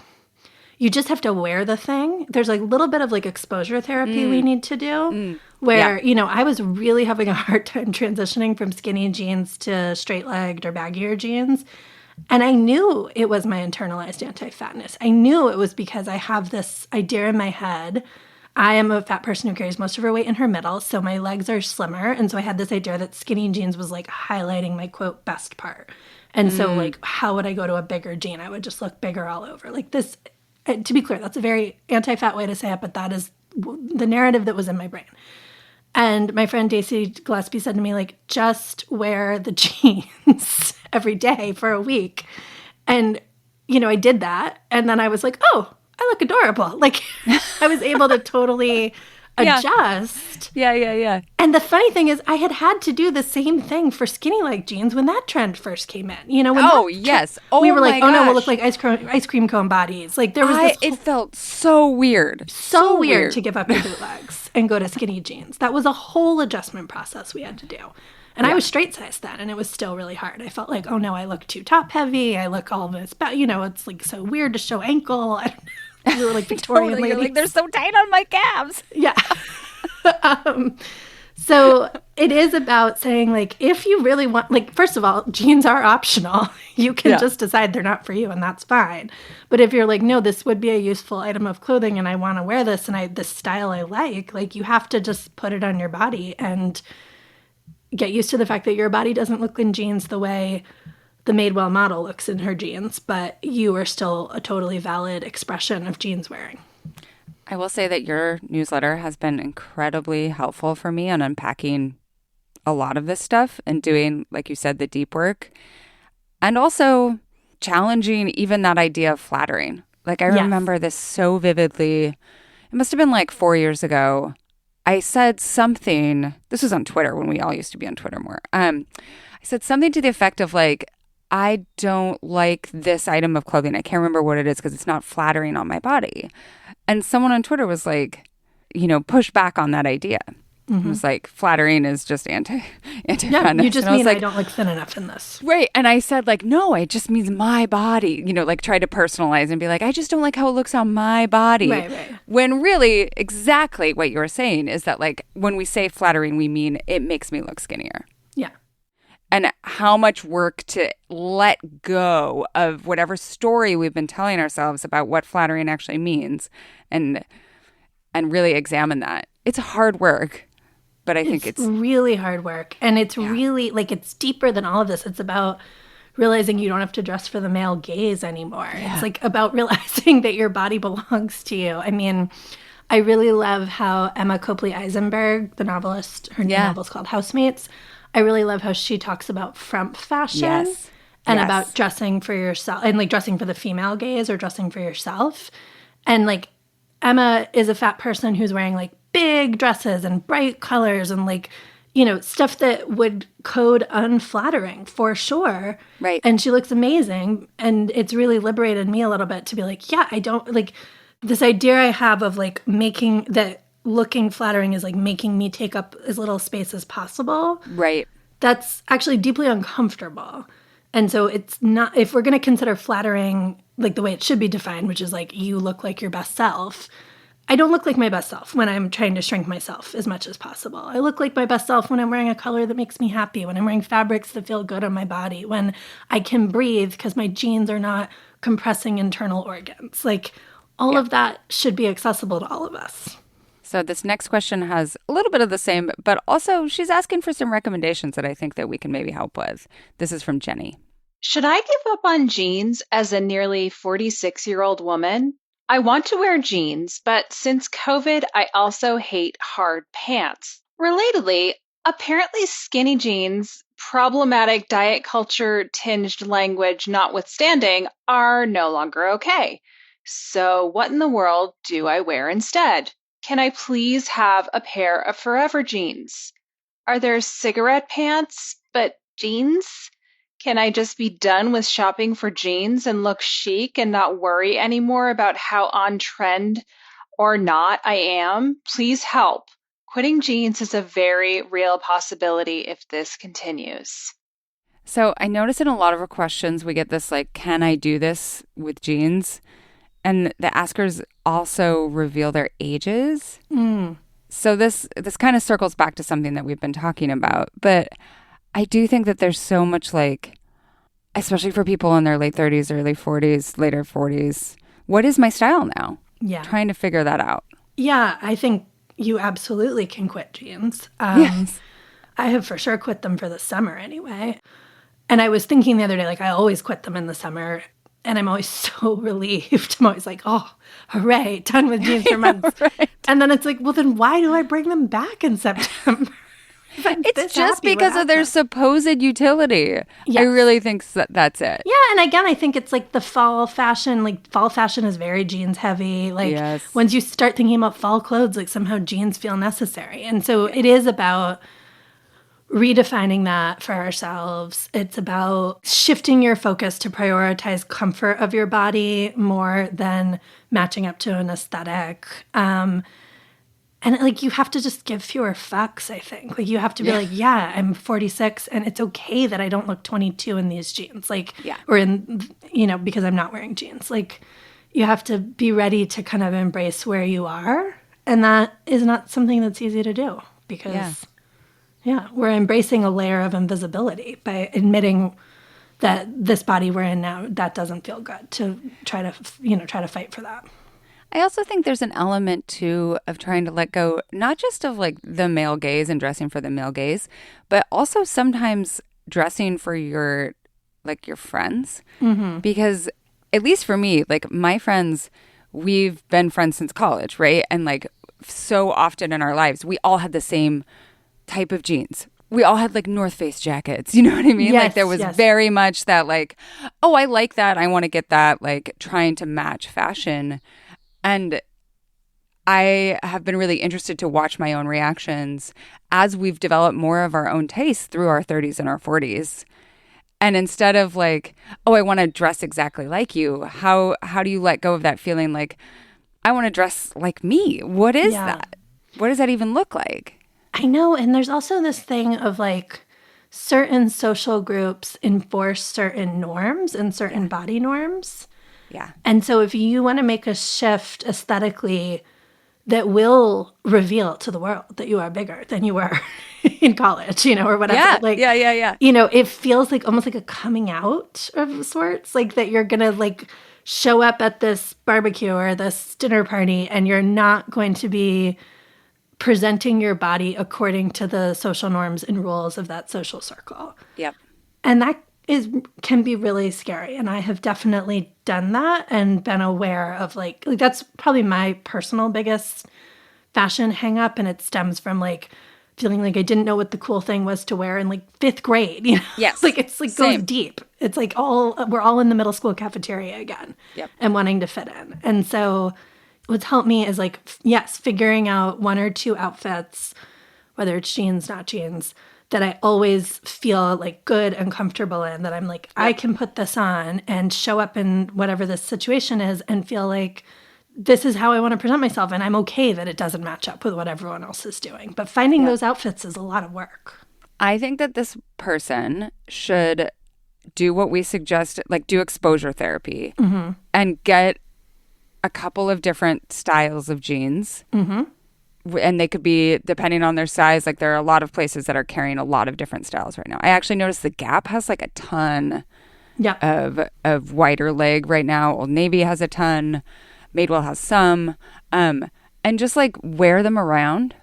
you just have to wear the thing. There's like a little bit of like exposure therapy we need to do where, you know, I was really having a hard time transitioning from skinny jeans to straight legged or baggier jeans. And I knew it was my internalized anti-fatness. I knew it was because I have this idea in my head. I am a fat person who carries most of her weight in her middle, so my legs are slimmer. And so I had this idea that skinny jeans was like highlighting my quote best part. And so like, how would I go to a bigger jean? I would just look bigger all over. Like this, to be clear, that's a very anti-fat way to say it, but that is the narrative that was in my brain. And my friend Daisy Gillespie said to me, like, just wear the jeans every day for a week. And, you know, I did that. And then I was like, oh, I look adorable. Like, I was able to totally adjust. Yeah. And the funny thing is, I had to do the same thing for skinny leg jeans when that trend first came in. You know, when yes. We were like, oh no, gosh. we'll look like ice cream cone bodies. Like there was this it felt so weird. so weird to give up your bootlegs and go to skinny jeans. That was a whole adjustment process we had to do. And I was straight sized then, and it was still really hard. I felt like, oh no, I look too top heavy. I look all this, you know, it's like so weird to show ankle. I don't know. We were like Victorian Totally, ladies. like they're so tight on my calves. Yeah. So it is about saying, like, if you really want, like, first of all, jeans are optional. You can just decide they're not for you, and that's fine. But if you're like, no, this would be a useful item of clothing, and I want to wear this, and this style I like, you have to just put it on your body and get used to the fact that your body doesn't look in jeans the way the Madewell model looks in her jeans, but you are still a totally valid expression of jeans wearing. I will say that your newsletter has been incredibly helpful for me on unpacking a lot of this stuff and doing, like you said, the deep work, and also challenging even that idea of flattering. Like I remember this so vividly. It must have been like 4 years ago. I said something, this was on Twitter when we all used to be on Twitter more. I said something to the effect of like, I don't like this item of clothing. I can't remember what it is because it's not flattering on my body. And someone on Twitter was like, you know, push back on that idea. It was like, flattering is just anti-fatness. Yeah, you just mean like, I don't look thin enough in this. Right. And I said like, no, it just means my body, you know, like try to personalize and be like, I just don't like how it looks on my body. Right. When really exactly what you're saying is that like when we say flattering, we mean it makes me look skinnier. Yeah. And how much work to let go of whatever story we've been telling ourselves about what flattering actually means and really examine that. It's hard work, but I think it's really hard work. And it's really like it's deeper than all of this. It's about realizing you don't have to dress for the male gaze anymore. Yeah. It's like about realizing that your body belongs to you. I mean, I really love how Emma Copley Eisenberg, the novelist, her new novel is called Housemates. I really love how she talks about frump fashion and about dressing for yourself and like dressing for the female gaze or dressing for yourself. And like Emma is a fat person who's wearing like big dresses and bright colors and like, you know, stuff that would code unflattering for sure. Right. And she looks amazing. And it's really liberated me a little bit to be like, yeah, I don't like this idea I have of like making that looking flattering is like making me take up as little space as possible. Right. That's actually deeply uncomfortable. And so it's not, if we're going to consider flattering like the way it should be defined, which is like you look like your best self, I don't look like my best self when I'm trying to shrink myself as much as possible. I look like my best self when I'm wearing a color that makes me happy, when I'm wearing fabrics that feel good on my body, when I can breathe because my jeans are not compressing internal organs. Like all of that should be accessible to all of us. So this next question has a little bit of the same, but also she's asking for some recommendations that I think that we can maybe help with. This is from Jenny. Should I give up on jeans as a nearly 46-year-old woman? I want to wear jeans, but since COVID, I also hate hard pants. Relatedly, apparently skinny jeans, problematic diet culture tinged language notwithstanding, are no longer okay. So what in the world do I wear instead? Can I please have a pair of forever jeans? Are there cigarette pants, but jeans? Can I just be done with shopping for jeans and look chic and not worry anymore about how on trend or not I am? Please help. Quitting jeans is a very real possibility if this continues. So I notice in a lot of our questions, we get this like, can I do this with jeans? And the askers also reveal their ages. So this kind of circles back to something that we've been talking about. But I do think that there's so much like, especially for people in their late 30s, early 40s, later 40s, what is my style now? Yeah. Trying to figure that out. Yeah, I think you absolutely can quit jeans. Yes. I have for sure quit them for the summer anyway. And I was thinking the other day, like, I always quit them in the summer. And I'm always so relieved. I'm always like, oh, hooray, done with jeans for months. Right. And then it's like, well, then why do I bring them back in September? It's just because of their supposed utility. Yes. I really think that's it. Yeah, and again, I think it's like the fall fashion. Like, fall fashion is very jeans heavy. Like, Yes. once you start thinking about fall clothes, like, somehow jeans feel necessary. And so it is about redefining that for ourselves. It's about shifting your focus to prioritize comfort of your body more than matching up to an aesthetic. And like, you have to just give fewer fucks, I think. Like, you have to be like, yeah, I'm 46 and it's okay that I don't look 22 in these jeans. Like, or in, because I'm not wearing jeans. Like, you have to be ready to kind of embrace where you are. And that is not something that's easy to do because, we're embracing a layer of invisibility by admitting that this body we're in now, that doesn't feel good, to try to fight for that. I also think there's an element too of trying to let go, not just of like the male gaze and dressing for the male gaze, but also sometimes dressing for your friends. Mm-hmm. Because at least for me, like my friends, we've been friends since college, right? And like so often in our lives, we all had the same type of jeans. We all had like North Face jackets. You know what I mean? Yes, like there was very much that like, oh, I like that. I want to get that, like trying to match fashion. And I have been really interested to watch my own reactions as we've developed more of our own tastes through our 30s and our 40s. And instead of like, oh, I want to dress exactly like you, how do you let go of that feeling like, I want to dress like me? What is that? What does that even look like? I know. And there's also this thing of like certain social groups enforce certain norms and certain body norms. Yeah. And so if you want to make a shift aesthetically that will reveal to the world that you are bigger than you were in college, or whatever. Yeah, like, yeah. It feels like almost like a coming out of sorts, like that you're going to like show up at this barbecue or this dinner party and you're not going to be presenting your body according to the social norms and rules of that social circle. Yep. And that can be really scary. And I have definitely done that and been aware of like that's probably my personal biggest fashion hang up. And it stems from like feeling like I didn't know what the cool thing was to wear in like 5th grade. Yes. It's like goes deep. It's like we're all in the middle school cafeteria again. Yep. And wanting to fit in. And so what's helped me is like, figuring out 1 or 2 outfits, whether it's jeans, not jeans, that I always feel like good and comfortable in, that I'm like, I can put this on and show up in whatever this situation is and feel like this is how I want to present myself. And I'm okay that it doesn't match up with what everyone else is doing. But finding those outfits is a lot of work. I think that this person should do what we suggest, like do exposure therapy and get a couple of different styles of jeans. Mm-hmm. And they could be, depending on their size, like there are a lot of places that are carrying a lot of different styles right now. I actually noticed the Gap has like a ton of wider leg right now. Old Navy has a ton. Madewell has some. And just like wear them around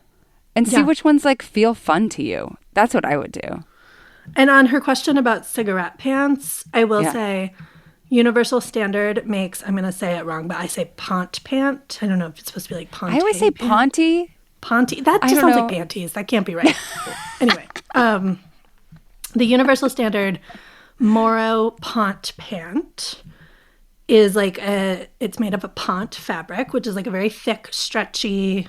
and see which ones like feel fun to you. That's what I would do. And on her question about cigarette pants, I will say Universal Standard makes, I'm going to say it wrong, but I say pont pant. I don't know if it's supposed to be like pont. I always say ponty. Ponty. That just sounds like panties. That can't be right. Anyway, the Universal Standard Moro pont pant is like it's made of a pont fabric, which is like a very thick, stretchy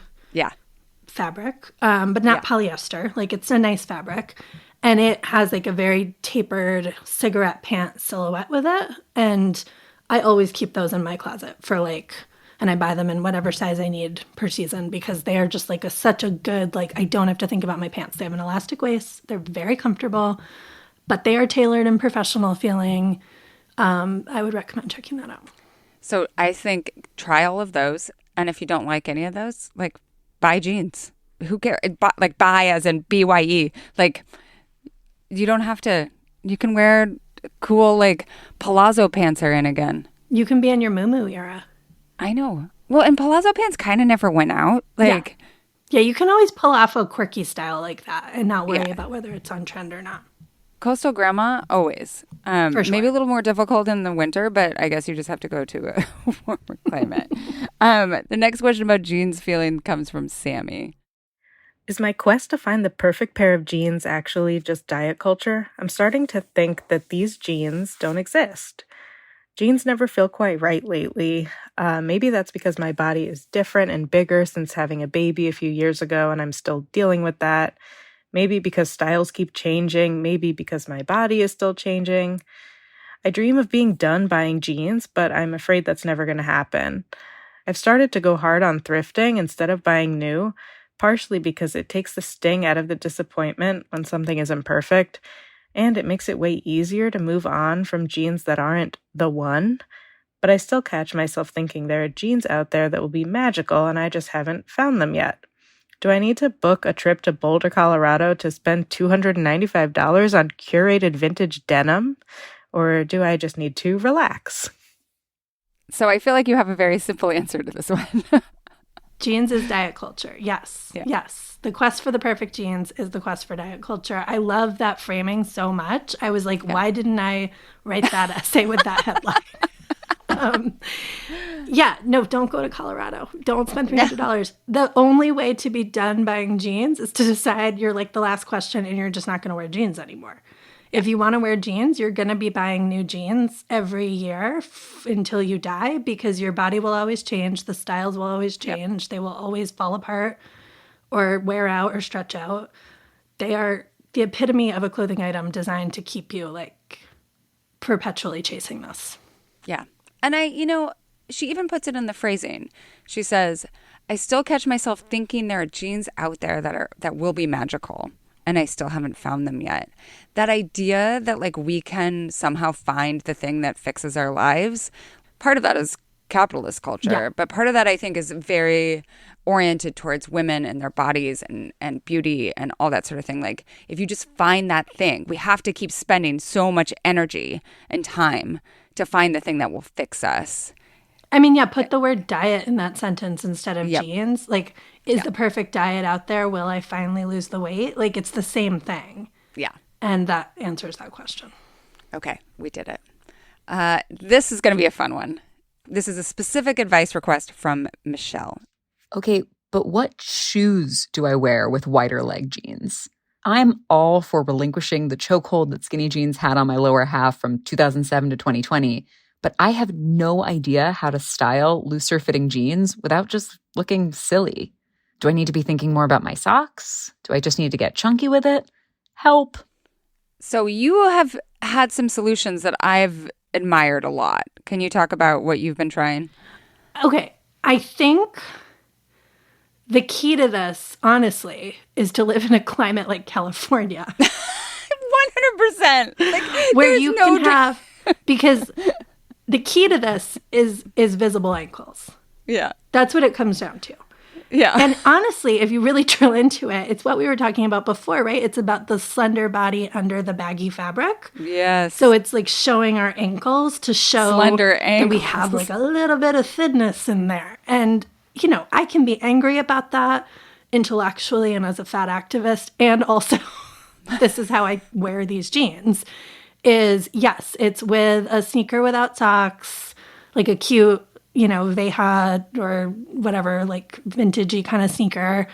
fabric, but not polyester. Like it's a nice fabric. And it has like a very tapered cigarette pant silhouette with it. And I always keep those in my closet for like, and I buy them in whatever size I need per season because they are just like such a good, like, I don't have to think about my pants. They have an elastic waist. They're very comfortable, but they are tailored and professional feeling. I would recommend checking that out. So I think try all of those. And if you don't like any of those, like buy jeans. Who cares? Like buy as in BYE. Like you don't have to, you can wear cool like palazzo pants are in again. You can be in your muumuu era. I know. Well, and palazzo pants kind of never went out. Like, yeah, you can always pull off a quirky style like that and not worry about whether it's on trend or not. Coastal grandma, always. For sure. Maybe a little more difficult in the winter, but I guess you just have to go to a warmer climate. The next question about jeans feeling comes from Sammy. Is my quest to find the perfect pair of jeans actually just diet culture? I'm starting to think that these jeans don't exist. Jeans never feel quite right lately. Maybe that's because my body is different and bigger since having a baby a few years ago, and I'm still dealing with that. Maybe because styles keep changing. Maybe because my body is still changing. I dream of being done buying jeans, but I'm afraid that's never going to happen. I've started to go hard on thrifting instead of buying new, partially because it takes the sting out of the disappointment when something isn't perfect, and it makes it way easier to move on from jeans that aren't the one. But I still catch myself thinking there are jeans out there that will be magical, and I just haven't found them yet. Do I need to book a trip to Boulder, Colorado to spend $295 on curated vintage denim? Or do I just need to relax? So I feel like you have a very simple answer to this one. Jeans is diet culture. Yes. Yeah. Yes. The quest for the perfect jeans is the quest for diet culture. I love that framing so much. I was like, why didn't I write that essay with that headline? No, don't go to Colorado. Don't spend $300. The only way to be done buying jeans is to decide you're like the last question and you're just not going to wear jeans anymore. If you want to wear jeans, you're going to be buying new jeans every year until you die because your body will always change. The styles will always change. They will always fall apart or wear out or stretch out. They are the epitome of a clothing item designed to keep you like perpetually chasing this. Yeah. And she even puts it in the phrasing. She says, I still catch myself thinking there are jeans out there that will be magical, and I still haven't found them yet. That idea that like we can somehow find the thing that fixes our lives, part of that is capitalist culture, but part of that I think is very oriented towards women and their bodies and beauty and all that sort of thing. Like if you just find that thing, we have to keep spending so much energy and time to find the thing that will fix us. I mean, put the word diet in that sentence instead of jeans. Like, is the perfect diet out there? Will I finally lose the weight? Like, it's the same thing. Yeah. And that answers that question. Okay, we did it. This is going to be a fun one. This is a specific advice request from Michelle. Okay, but what shoes do I wear with wider leg jeans? I'm all for relinquishing the chokehold that skinny jeans had on my lower half from 2007 to 2020, but I have no idea how to style looser fitting jeans without just looking silly. Do I need to be thinking more about my socks? Do I just need to get chunky with it? Help. So you have had some solutions that I've admired a lot. Can you talk about what you've been trying? Okay, I think the key to this, honestly, is to live in a climate like California. 100%. Like, where you can have, because the key to this is visible ankles. Yeah. That's what it comes down to. Yeah. And honestly, if you really drill into it, it's what we were talking about before, right? It's about the slender body under the baggy fabric. Yes. So it's like showing our ankles to show slender ankles. That we have like a little bit of thinness in there. And, I can be angry about that intellectually and as a fat activist. And also, this is how I wear these jeans, is yes, it's with a sneaker without socks, like a cute, they had or whatever, like vintagey kind of sneaker.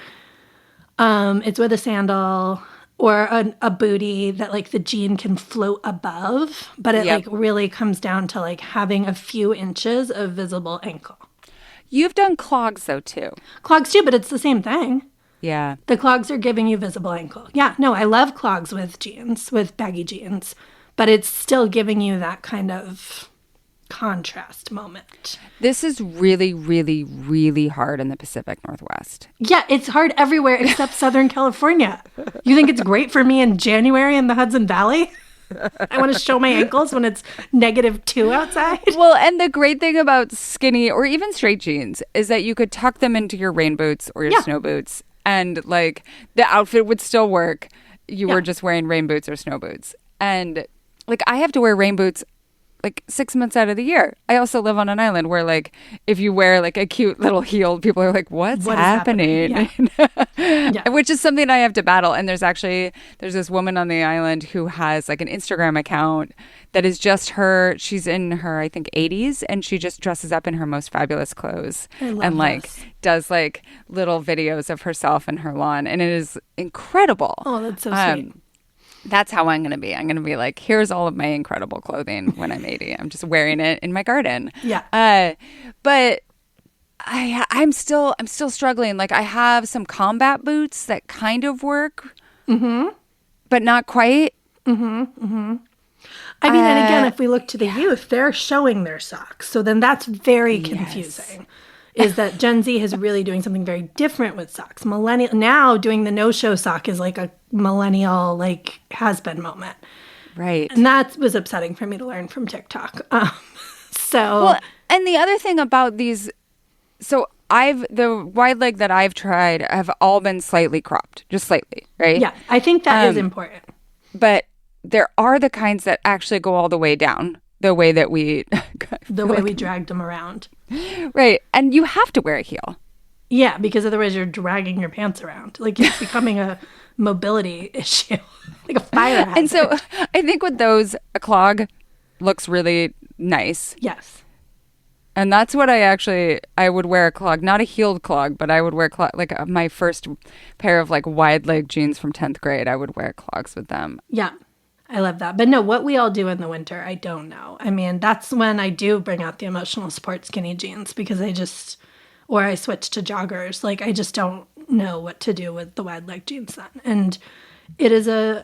It's with a sandal or a booty that like the jean can float above, but it like really comes down to like having a few inches of visible ankle. You've done clogs though too. Clogs too, but it's the same thing. Yeah. The clogs are giving you visible ankle. Yeah, no, I love clogs with jeans, with baggy jeans, but it's still giving you that kind of contrast moment. This is really, really, really hard in the Pacific Northwest. Yeah, it's hard everywhere except Southern California. You think it's great for me in January in the Hudson Valley? I want to show my ankles when it's -2 outside. Well, and the great thing about skinny or even straight jeans is that you could tuck them into your rain boots or your snow boots, and like the outfit would still work. You were just wearing rain boots or snow boots. And like I have to wear rain boots like 6 months out of the year. I also live on an island where like if you wear like a cute little heel, people are like, what is happening? Yeah. Which is something I have to battle. And there's this woman on the island who has like an Instagram account that is just her. She's in her, I think, 80s, and she just dresses up in her most fabulous clothes and like does like little videos of herself and her lawn. And it is incredible. Oh, that's so sweet. That's how I'm going to be. I'm going to be like, here's all of my incredible clothing when I'm 80. I'm just wearing it in my garden. Yeah. But I'm still struggling. Like I have some combat boots that kind of work, but not quite. I mean, and again, if we look to the youth, they're showing their socks. So then that's very confusing. Is that Gen Z is really doing something very different with socks. Millennial now doing the no-show sock is like a millennial like has-been moment. Right. And that was upsetting for me to learn from TikTok. Well, and the other thing about these, so the wide leg that I've tried have all been slightly cropped, just slightly, right? Yeah, I think that is important. But there are the kinds that actually go all the way down, the way that we we dragged them around. Right. And you have to wear a heel. Yeah, because otherwise you're dragging your pants around. Like it's becoming a mobility issue, like a fire hazard. And so I think with those, a clog looks really nice. Yes. And that's what I would wear a clog, not a heeled clog, but I would wear like my first pair of like wide leg jeans from 10th grade. I would wear clogs with them. Yeah. I love that. But no, what we all do in the winter, I don't know. I mean, that's when I do bring out the emotional sport skinny jeans because or I switch to joggers. Like, I just don't know what to do with the wide leg jeans then. And it is a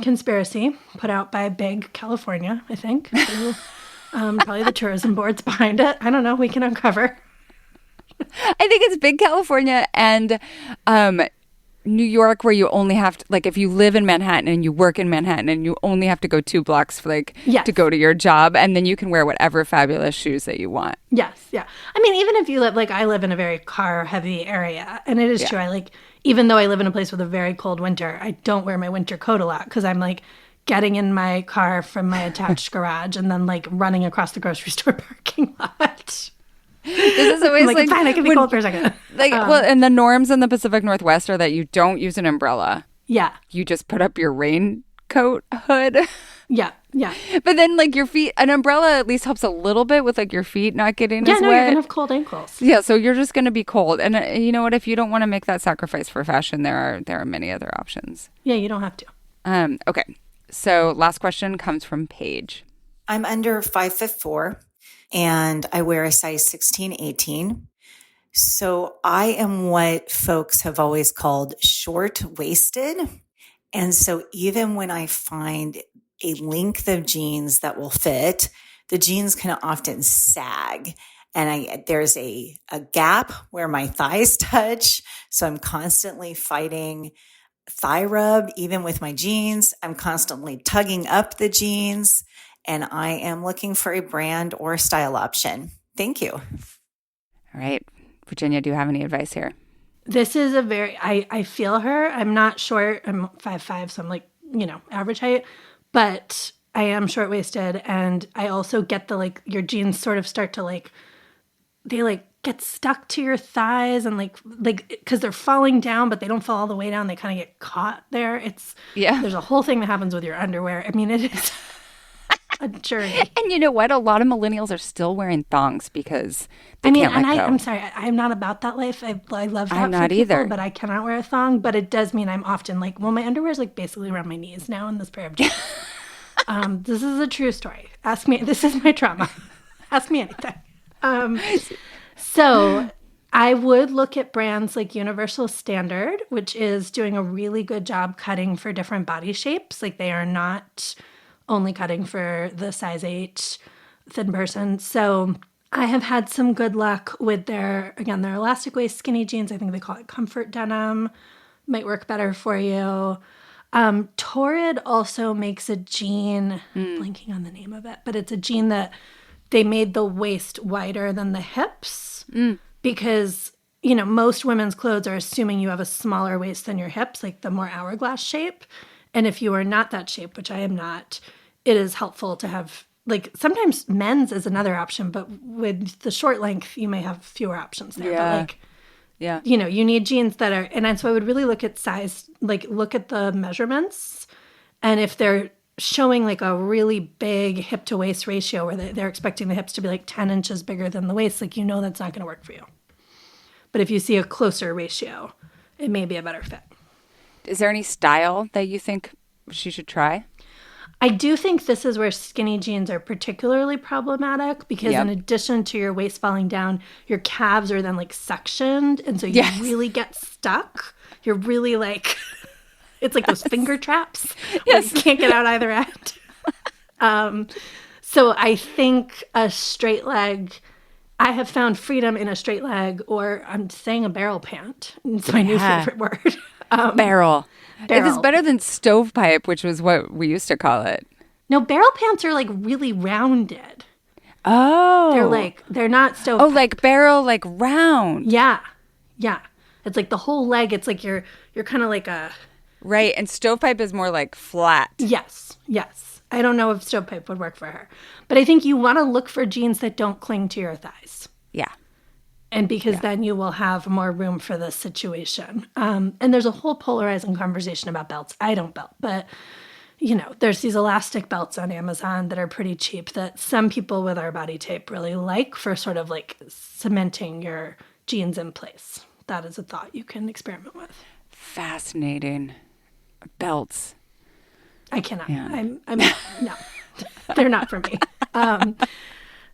conspiracy put out by Big California, I think. So, probably the tourism board's behind it. I don't know. We can uncover. I think it's Big California and New York, where you only have to, like, if you live in Manhattan and you work in Manhattan and you only have to go 2 blocks for, like, to go to your job, and then you can wear whatever fabulous shoes that you want. Yes, yeah. I mean, even if you live, like, I live in a very car-heavy area, and it is true. I, like, even though I live in a place with a very cold winter, I don't wear my winter coat a lot because I'm, like, getting in my car from my attached garage and then, like, running across the grocery store parking lot. This is always like fine, I can be cold for a second. Like, well, and the norms in the Pacific Northwest are that you don't use an umbrella. Yeah. You just put up your raincoat hood. Yeah, yeah. But then, like, your feet, an umbrella at least helps a little bit with, like, your feet not getting as wet. You're going to have cold ankles. Yeah, so you're just going to be cold. And you know what? If you don't want to make that sacrifice for fashion, there are many other options. Yeah, you don't have to. Okay. So last question comes from Paige. I'm under 5'4", and I wear a size 16, 18. So I am what folks have always called short-waisted. And so even when I find a length of jeans that will fit, the jeans can often sag. And there's a gap where my thighs touch. So I'm constantly fighting thigh rub, even with my jeans. I'm constantly tugging up the jeans. And I am looking for a brand or style option. Thank you. All right. Virginia, do you have any advice here? This is a very, I feel her. I'm not short. I'm 5'5", so I'm like, average height. But I am short-waisted. And I also get the, your jeans sort of start to, they, get stuck to your thighs and, because they're falling down, but they don't fall all the way down. They kind of get caught there. There's a whole thing that happens with your underwear. I mean, it is a journey. And you know what? A lot of millennials are still wearing thongs because they can't let go. I'm sorry, I'm not about that life. I love that I'm not for people, either. But I cannot wear a thong. But it does mean I'm often my underwear is basically around my knees now in this pair of jeans. This is a true story. Ask me. This is my trauma. Ask me anything. So I would look at brands like Universal Standard, which is doing a really good job cutting for different body shapes. Like they are not only cutting for the size 8 thin person. So I have had some good luck with their elastic waist skinny jeans. I think they call it comfort denim. Might work better for you. Torrid also makes a jean, blanking on the name of it, but it's a jean that they made the waist wider than the hips because, most women's clothes are assuming you have a smaller waist than your hips, like the more hourglass shape. And if you are not that shape, which I am not, it is helpful to have, like, sometimes men's is another option, but with the short length, you may have fewer options there. Yeah. But you need jeans that are, and so I would really look at size, like look at the measurements. And if they're showing like a really big hip to waist ratio where they're expecting the hips to be like 10 inches bigger than the waist, like, that's not going to work for you. But if you see a closer ratio, it may be a better fit. Is there any style that you think she should try? I do think this is where skinny jeans are particularly problematic because in addition to your waist falling down, your calves are then like suctioned. And so you really get stuck. You're really like, it's like those finger traps. Where you can't get out either end. So I think a straight leg, I have found freedom in a straight leg, or I'm saying a barrel pant. It's my new favorite word. Barrel. It is better than stovepipe, which was what we used to call it. No, barrel pants are like really rounded. Oh. They're not stovepipe. Oh, like barrel, like round. Yeah. Yeah. It's like the whole leg. It's like you're kind of like a... Right. And stovepipe is more like flat. Yes. Yes. I don't know if stovepipe would work for her. But I think you want to look for jeans that don't cling to your thighs. Yeah. And because then you will have more room for this situation. And there's a whole polarizing conversation about belts. I don't belt, but, there's these elastic belts on Amazon that are pretty cheap that some people with our body type really like for sort of like cementing your jeans in place. That is a thought you can experiment with. Fascinating. Belts. I cannot. Yeah. I'm no, they're not for me.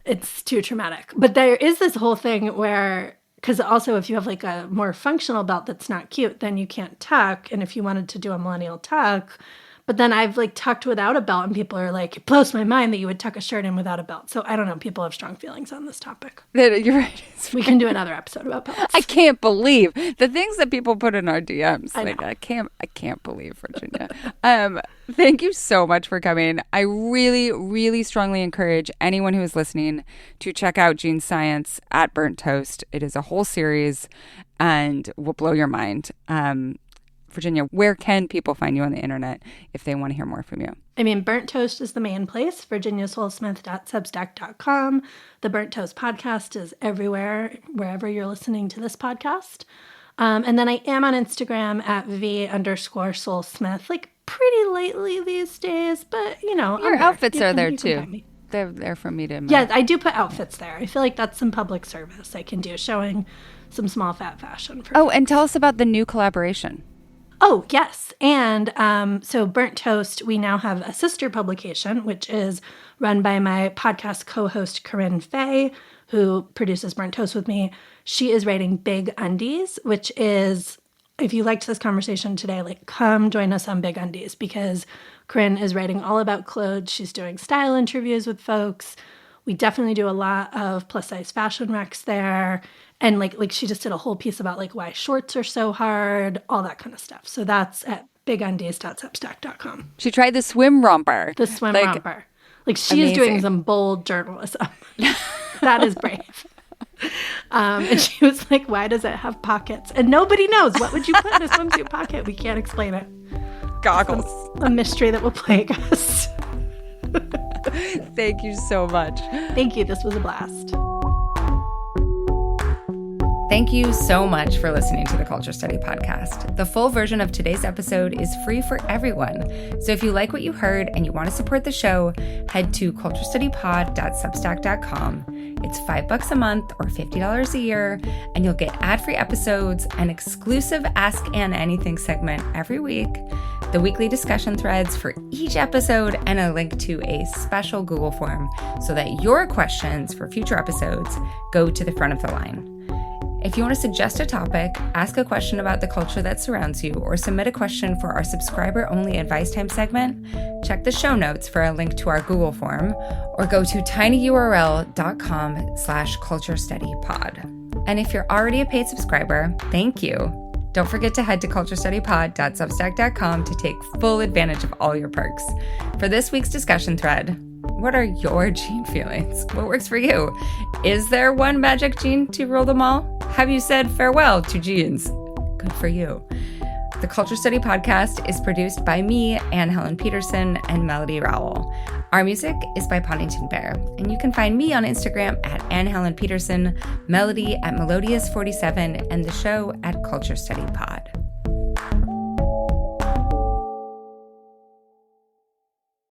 It's too traumatic. But there is this whole thing where, because also if you have like a more functional belt that's not cute, then you can't tuck. And if you wanted to do a millennial tuck, but then I've like tucked without a belt and people are like, it blows my mind that you would tuck a shirt in without a belt. So I don't know. People have strong feelings on this topic. You're right. We can do another episode about belts. I can't believe the things that people put in our DMs. I can't believe, Virginia. Thank you so much for coming. I really, really strongly encourage anyone who is listening to check out Jean Science at Burnt Toast. It is a whole series and will blow your mind. Virginia, where can people find you on the internet if they want to hear more from you? I mean, Burnt Toast is the main place, virginiasolesmith.substack.com. The Burnt Toast podcast is everywhere, wherever you're listening to this podcast. And then I am on Instagram at _Solesmith, like pretty lately these days, but your outfits are there too. They're there for me to... Yeah, I do put outfits there. I feel like that's some public service I can do, showing some small fat fashion. And tell us about the new collaboration. Oh, yes. And so Burnt Toast, we now have a sister publication, which is run by my podcast co-host, Corinne Fay, who produces Burnt Toast with me. She is writing Big Undies, which is, if you liked this conversation today, like come join us on Big Undies, because Corinne is writing all about clothes. She's doing style interviews with folks. We definitely do a lot of plus size fashion recs there. And like she just did a whole piece about like why shorts are so hard, all that kind of stuff. So that's at bigundies.substack.com. She tried the swim romper. The swim romper. Like she's doing some bold journalism. That is brave. And she was like, why does it have pockets? And nobody knows. What would you put in a swimsuit pocket? We can't explain it. Goggles. A mystery that will plague us. Thank you so much. Thank you. This was a blast. Thank you so much for listening to the Culture Study Podcast. The full version of today's episode is free for everyone. So if you like what you heard and you want to support the show, head to culturestudypod.substack.com. It's $5 a month or $50 a year, and you'll get ad-free episodes, an exclusive Ask Anna Anything segment every week, the weekly discussion threads for each episode, and a link to a special Google form so that your questions for future episodes go to the front of the line. If you want to suggest a topic, ask a question about the culture that surrounds you, or submit a question for our subscriber-only advice time segment, check the show notes for a link to our Google form, or go to tinyurl.com/culturestudypod. And if you're already a paid subscriber, thank you. Don't forget to head to culturestudypod.substack.com to take full advantage of all your perks. For this week's discussion thread, what are your gene feelings? What works for you? Is there one magic gene to rule them all? Have you said farewell to genes? Good for you. The Culture Study Podcast is produced by me, Anne Helen Peterson, and Melody Rowell. Our music is by Poddington Bear, and you can find me on Instagram at Anne Helen Peterson, Melody at Melodious47, and the show at Culture Study Pod.